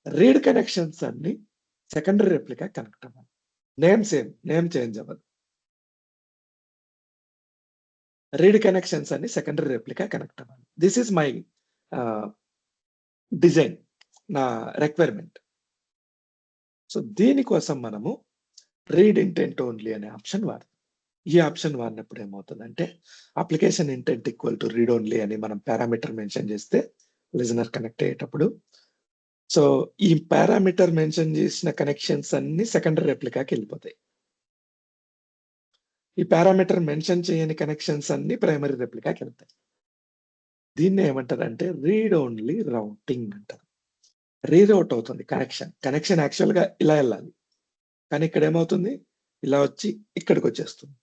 రీడ్ కనెక్షన్స్ అన్ని సెకండరీ రెప్లికా కనెక్ట్ అవ్వాలి. నేమ్ సేమ్, నేమ్ చేంజ్ అవ్వదు. రీడ్ కనెక్షన్స్ అన్ని సెకండరీ రెప్లికా కనెక్ట్ అవ్వాలి. దిస్ ఈజ్ మై డిజైన్, నా రిక్వైర్మెంట్. సో దీనికోసం మనము రీడ్ ఇంటెంట్ ఓన్లీ అనే ఆప్షన్ వాడతాం. ఈ ఆప్షన్ వాడినప్పుడు ఏమవుతుందంటే application intent equal to read only అని మనం పారామీటర్ మెన్షన్ చేస్తే లిజనర్ కనెక్ట్ అయ్యేటప్పుడు, సో ఈ పారామీటర్ మెన్షన్ చేసిన కనెక్షన్స్ అన్ని సెకండరీ రెప్లికాకి వెళ్ళిపోతాయి. ఈ పారామీటర్ మెన్షన్ చేయని కనెక్షన్స్ అన్ని ప్రైమరీ రెప్లికాకి వెళ్తాయి. దీన్ని ఏమంటారంటే రీడ్ ఓన్లీ రౌటింగ్ అంటారు. రీరౌట్ అవుతుంది కనెక్షన్ యాక్చువల్ గా ఇలా వెళ్ళాలి, కానీ ఇక్కడ ఏమవుతుంది, ఇలా వచ్చి ఇక్కడికి వచ్చేస్తుంది.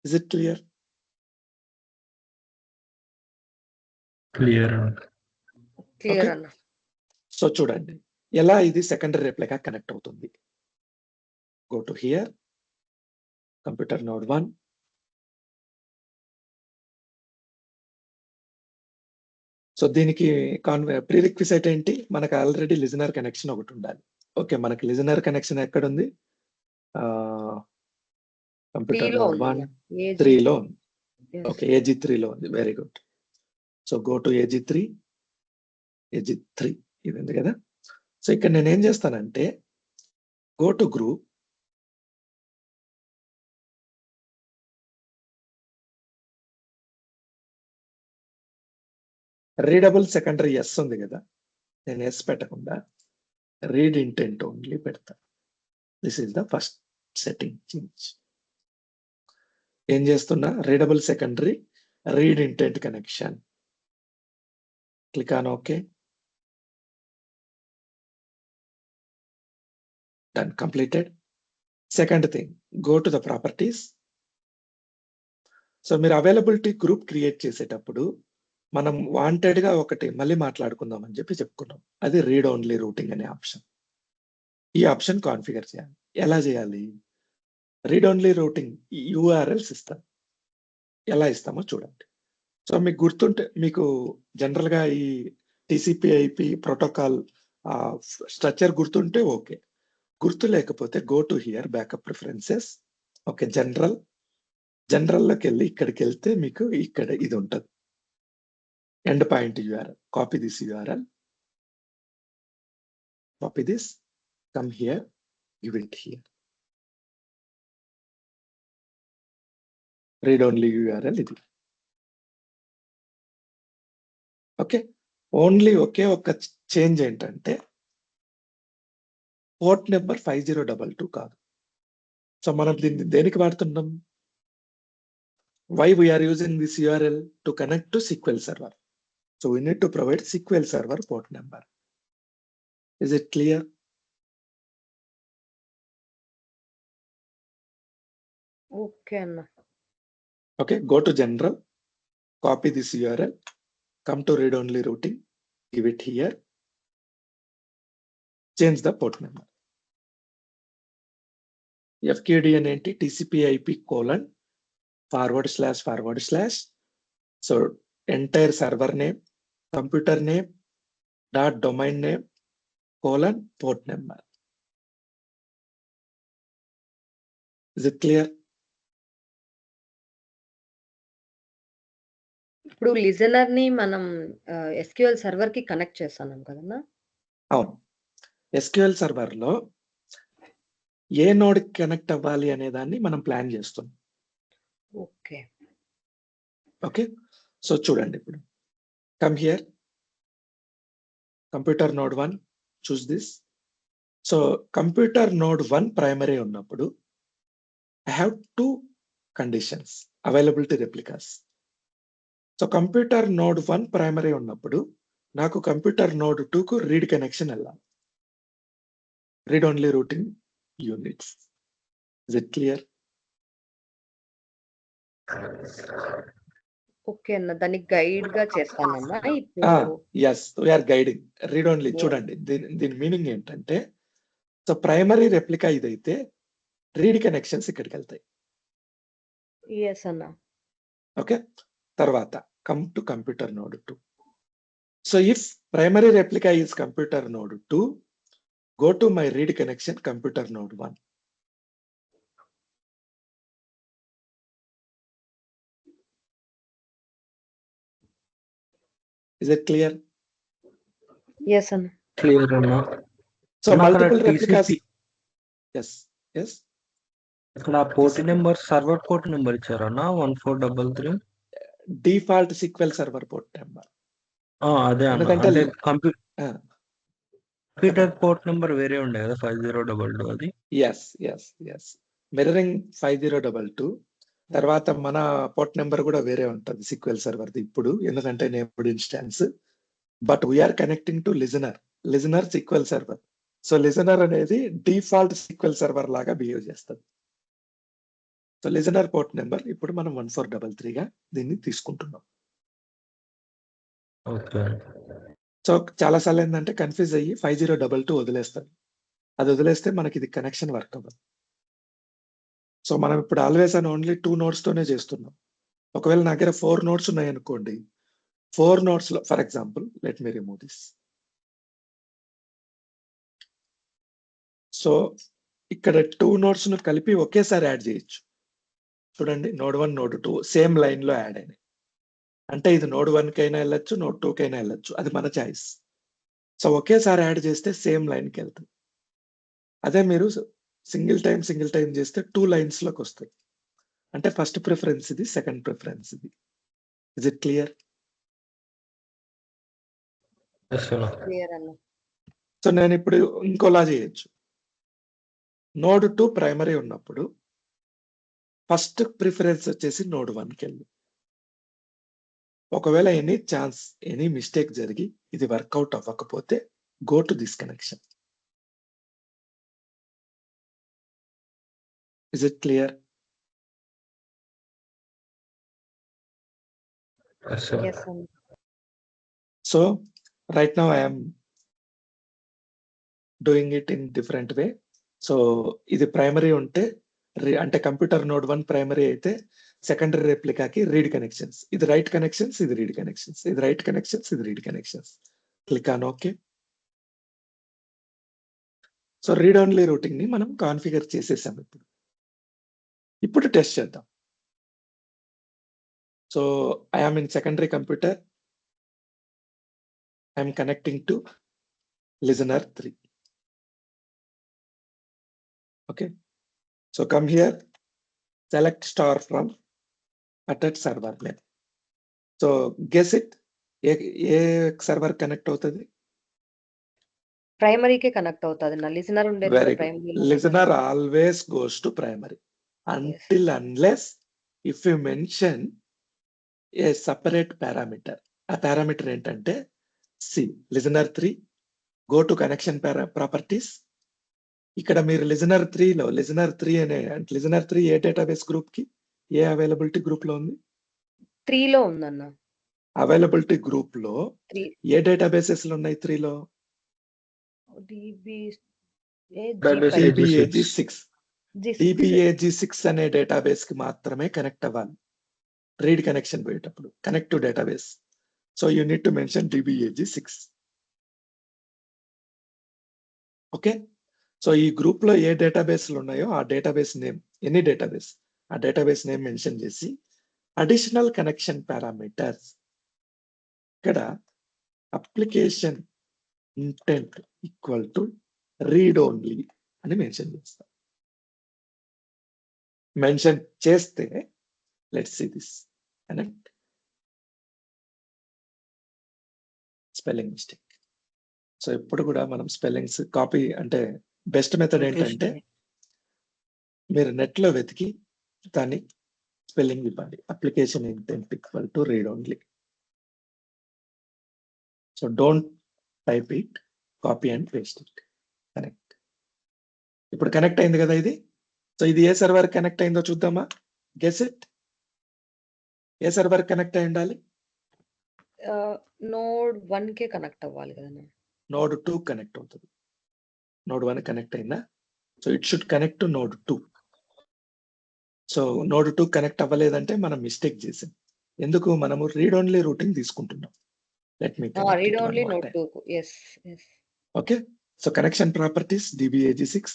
Is it clear?
Clear
clear అన్న.
సో చూడండి ఎలా ఇది సెకండరీ రెప్లికా కనెక్ట్ అవుతుంది. Go to here, computer node 1, so దీనికి ప్రీరిక్విసైట్ ఏంటి, మనకు ఆల్రెడీ లిజనర్ కనెక్షన్ ఒకటి ఉండాలి. ఓకే, మనకి లిజనర్ కనెక్షన్ ఎక్కడ ఉంది, కంప్యూటర్ నోడ్ 1 3 లో ఉంది. ఓకే, AG3 లో ఉంది. Very good. So go to AG3 ఇది ఉంది కదా. సో ఇక్కడ నేను ఏం చేస్తానంటే go to group, readable secondary yes ఉంది కదా, నేను ఎస్ పెట్టకుండా రీడ్ ఇంటెంట్ ఓన్లీ పెడతా. This is the first setting change. ఏం చేస్తున్నా, readable secondary read intent connection, click on okay, done, completed. Second thing, go to the properties. సో మీరు availability group create చేసేటప్పుడు మనం వాంటెడ్ గా ఒకటి మళ్ళీ మాట్లాడుకుందాం అని చెప్పుకున్నాం, అది రీడ్ ఓన్లీ రూటింగ్ అనే ఆప్షన్. ఈ ఆప్షన్ కాన్ఫిగర్ చేయాలి. ఎలా చేయాలి, రీడ్ ఓన్లీ రూటింగ్ URLs ఇస్తాం. ఎలా ఇస్తామో చూడండి. సో మీకు గుర్తుంటే, మీకు జనరల్ గా ఈ TCP/IP ప్రోటోకాల్ స్ట్రక్చర్ గుర్తుంటే ఓకే, గుర్తు లేకపోతే go to here backup preferences. Okay, జనరల్లోకి వెళ్ళి ఇక్కడికి వెళ్తే మీకు ఇక్కడ ఇది ఉంటుంది, end point URL. Copy this URL, copy this, come here, give it here. Read only URL ఇది. ఓకే, ఓన్లీ ఒకే ఒక చేంజ్ ఏంటంటే పోర్ట్ నెంబర్ 5022 కాదు. సో మనం దీన్ని దేనికి వాడుతున్నాం, why we are using this URL to connect to SQL server. So we need to provide SQL server port number. Is it clear?
Okay అన్న.
Okay, go to general, copy this URL, come to read only routing, give it here, change the port number. FQDN ఏంటి, TCP/IP : // so entire server name, computer name, .domain name, : port number. Is it clear?
ఇప్పుడు listener ని మనం SQL server కి connect చేస్తున్నాం కదన్నా.
అవును, SQL server లో ఏ node connect అవ్వాలి అనే దాన్ని మనం ప్లాన్ చేస్తున్నాం.
ఓకే
ఓకే, సో చూడండి ఇప్పుడు come here, computer node 1, choose this. So computer node 1 primary ఉన్నప్పుడు I have 2 conditions, availability replicas. So computer node 1 primary ఉన్నప్పుడు నాకు కంప్యూటర్ నోడ్ 2 కు రీడ్ కనెక్షన్ వెళ్ళాలి, read only routing units. Is it clear?
Okay అన్న, దాన్ని guide గా చేస్తానన్నా. ఇప్పుడు
yes, we are guiding read only. చూడండి దీని మీనింగ్ ఏంటంటే, సో ప్రైమరీ రెప్లికా ఇదైతే రీడ్ కనెక్షన్స్ ఇక్కడికి వెళ్తాయి.
ఎస్ అన్న.
ఓకే, తర్వాత come to computer node 2. So if primary replica is computer node 2, go to my read connection computer node 1. Is it clear?
Yes అన్న.
Clear అన్న.
So
అన్న, అక్కడ
multiple replicas.
TCP
Yes. Yes.
ఇక్కడ port number server port number ఇచ్చారన్న 1433.
Default SQL Server port number.
అదే అన్న.
ఎందుకంటే
అంటే
ఆ,
కంప్యూటర్ పోర్ట్ నెంబర్ వేరే ఉండే కదా 5022 అది.
yes, yes, yes. Mirroring 5022 తర్వాత మన పోర్ట్ నెంబర్ కూడా వేరే ఉంటుంది సిక్వెల్ సర్వర్ ఇప్పుడు, ఎందుకంటే named instance. But we're connecting to listener SQL server. So listener అనేది డిఫాల్ట్ సిక్వెల్ సర్వర్ లాగా బిహేవ్ చేస్తుంది. సో లిజనర్ పోర్ట్ నెంబర్ ఇప్పుడు మనం 1433 గా దీన్ని తీసుకుంటున్నాం.
ఓకే.
సో చాలా సార్లు ఏంటంటే కన్ఫ్యూజ్ అయ్యి 5022 వదిలేస్తాను. అది వదిలేస్తే మనకి ఇది కనెక్షన్ వర్క్ అవ్వదు. సో మనం ఇప్పుడు ఆల్వేస్ అండ్ ఓన్లీ 2 నోడ్స్ తోనే చేస్తున్నాం. ఒకవేళ నా దగ్గర 4 నోడ్స్ ఉన్నాయి అనుకోండి, 4 నోడ్స్ లో for example let me remove this. So ఇక్కడ 2 నోడ్స్ ను కలిపి ఒకేసారి యాడ్ చేయొచ్చు. చూడండి, నోడ్ 1 నోడ్ 2 సేమ్ లైన్ లో యాడ్ అయినాయి. అంటే ఇది నోడ్ 1 కైనా వెళ్ళొచ్చు, నోడ్ 2 కైనా వెళ్ళొచ్చు, అది మన చాయిస్. సో ఒకేసారి యాడ్ చేస్తే సేమ్ లైన్ కి వెళ్తుంది. అదే మీరు సింగిల్ టైం చేస్తే 2 లైన్స్ లోకి వస్తాయి. అంటే ఫస్ట్ ప్రిఫరెన్స్ ఇది, సెకండ్ ప్రిఫరెన్స్ ఇది. Is it clear?
క్లియర్ అన్న.
సో నేను ఇప్పుడు ఇంకోలా చేయొచ్చు. నోడ్ 2 ప్రైమరీ ఉన్నప్పుడు ఫస్ట్ ప్రిఫరెన్స్ వచ్చేసి నోడ్ 1కి వెళ్ళి, ఒకవేళ ఎనీ మిస్టేక్ జరిగి ఇది వర్కౌట్ అవ్వకపోతే go to this connection. Is it clear?
Yes అన్న.
So right now I am doing it in different way. So ఇది ప్రైమరీ ఉంటే అంటే కంప్యూటర్ నోడ్ 1 ప్రైమరీ అయితే సెకండరీ రెప్లికాకి రీడ్ కనెక్షన్స్, ఇది రైట్ కనెక్షన్స్, ఇది రీడ్ కనెక్షన్స్, ఇది రైట్ కనెక్షన్స్, ఇది read connections. Click on okay. So read only routing ని మనం కాన్ఫిగర్ చేసేసాం. ఇప్పుడు టెస్ట్ చేద్దాం. So I am in secondary computer, I'm connecting to listener 3. Okay, so come here, select star from attach server name. So guess it, A server connect అవుతుంది?
ప్రైమరీకే connect అవుతుంది నా. Listener ఉండేది
very good.
Primary.
Listener always goes to primary until unless if you mention A separate parameter. ఆ parameter ఏంటంటే listener 3 go to connection properties. ఇక్కడ మీరు listener 3 అనే listener 3 ఏ database group కి, ఏ అవైలబిలిటీ గ్రూప్ లో ఉంది?
3 లో ఉందన్న.
అవైలబిలిటీ గ్రూప్ లో
3
ఏ డేటాబేసెస్ లో ఉన్నాయి? 3 లో DBAG6 అనే డేటాబేస్ కి మాత్రమే కనెక్ట్ అవ్వాలి రీడ్ కనెక్షన్ పోయేటప్పుడు. Connect to database. So you need to mention DBAG6. Okay, so ఈ గ్రూప్ లో ఏ డేటాబేస్లు ఉన్నాయో ఆ డేటాబేస్ నేమ్, ఎనీ డేటాబేస్, ఆ డేటాబేస్ నేమ్ మెన్షన్ చేసి అడిషనల్ కనెక్షన్ పారామీటర్స్ ఇక్కడ application intent equal to read only అని మెన్షన్ చేస్తాం. మెన్షన్ చేస్తే let's see this connect. Spelling mistake. So ఇప్పుడు కూడా మనం స్పెల్లింగ్స్ కాపీ అంటే బెస్ట్ మెథడ్ ఏంటంటే మీరు నెట్ లో వెతికి దాన్ని స్పెల్లింగ్ ఇవ్వండి. Application intent equal to read only. So don't type it, copy and paste it. Connect. ఇప్పుడు కనెక్ట్ అయింది కదా ఇది. సో ఇది ఏ సర్వర్ కనెక్ట్ అయిందో చూద్దామా? Guess it. ఏ సర్వర్ కనెక్ట్ అయి ఉండాలి?
నోడ్ 1 కే కనెక్ట్ అవ్వాలి కదా.
నోడ్ 2 కనెక్ట్ అవుతుంది. నోడ్ 1 కనెక్ట్ అయిందా? So it should connect to node 2. So node 2 connect అవ్వలేదంటే మనం మిస్టేక్ చేసాం. ఎందుకు? మనము రీడ్ ఓన్లీ రూటింగ్ తీసుకుంటున్నాం. Let me
read only node 2. yes.
Okay, so connection properties DBAG6,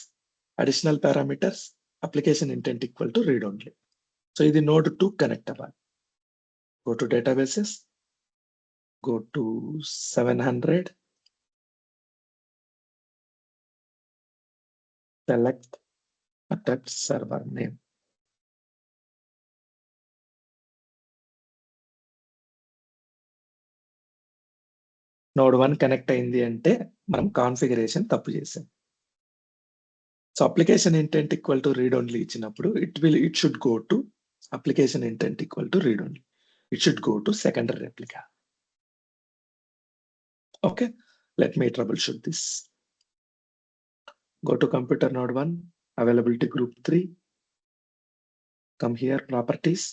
additional parameters, application intent equal to read only. So ఇది node 2 connect అవ్వాలి. Go to databases, go to 700. Select attach server name. Node 1 connect అయింది అంటే మనం configuration తప్పు చేసాం. So application intent equal to read only ఇచ్చినప్పుడు it should go to application intent equal to read only. It should go to secondary replica. Okay, let me troubleshoot this. Go to computer node 1, availability group 3. Come here, properties.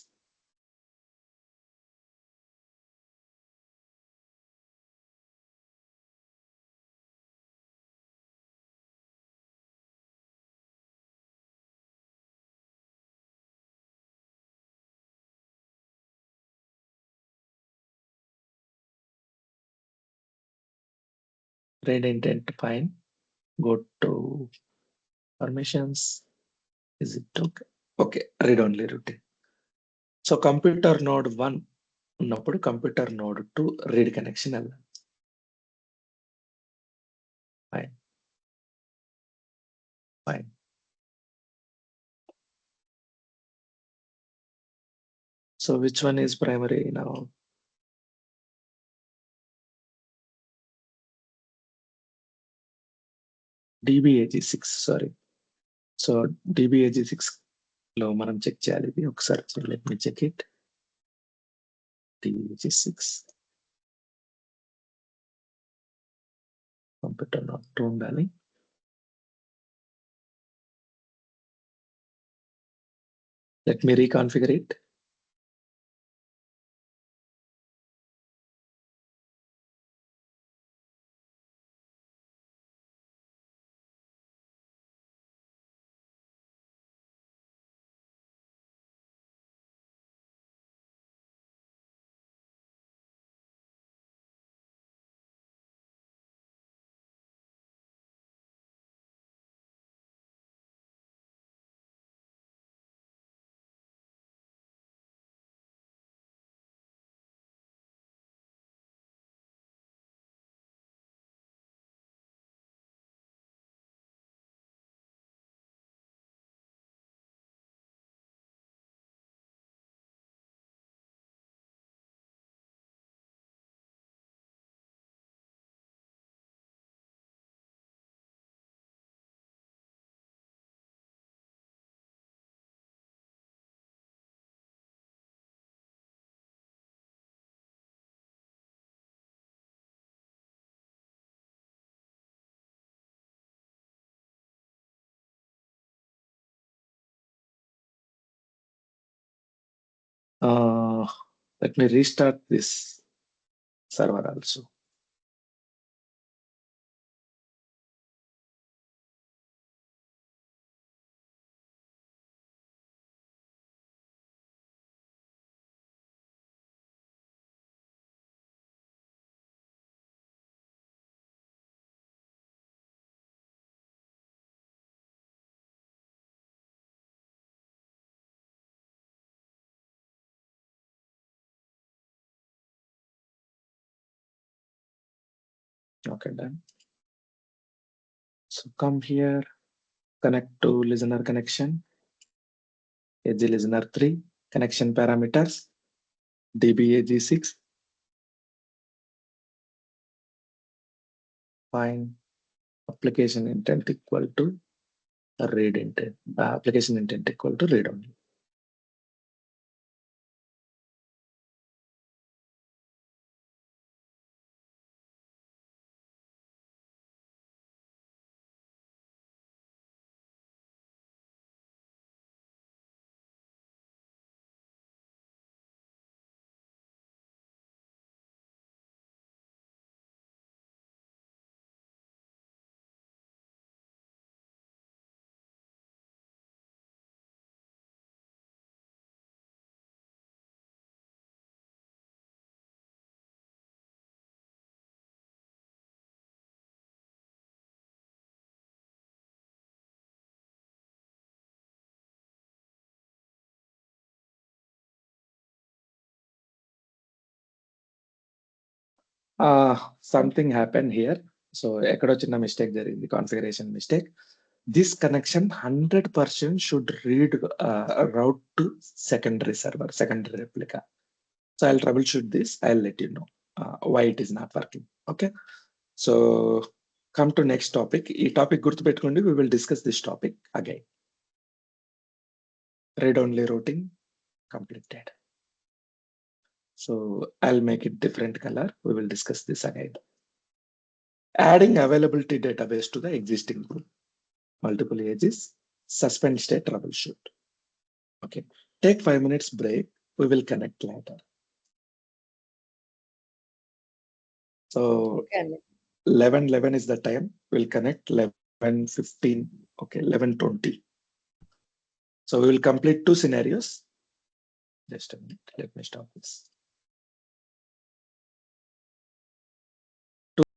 Read intent, fine. Go to permissions. Is it okay? Okay, read only routine. So computer node 1 ఉన్నప్పుడు computer node 2 read connection వెళ్ళాలి. Fine fine. So which one is primary now? DBAG6, sorry. So DBAG6 లో మనం check చేయాలి ఇది ఒకసారి. So let me check it. DBAG6 computer node 2 ఉండాలి. Let me reconfigure it. Let me restart this server also. Okay, done. So come here, connect to listener connection. Edge listener 3, connection parameters, DBAG6. Fine. Application intent equal to read intent. Application intent equal to read only. Something happen here. So ఎక్కడో చిన్న mistake జరిగింది, configuration mistake. This connection 100% should read route to secondary server, secondary replica. So I'll troubleshoot this. I'll let you know why it is not working. Okay. So come to next topic. ఈ topic గుర్తుపెట్టుకోండి. We will discuss this topic again. Read only routing completed. So I'll make it different color. We will discuss this again. Adding availability database to the existing group. Multiple ages, suspend state, troubleshoot. Okay. Take 5 minutes break. We will connect later. So
okay అండి.
11:11 is the time. We'll connect 11:15. Okay, 11:20. So we will complete 2 scenarios. Just a minute. Let me stop this.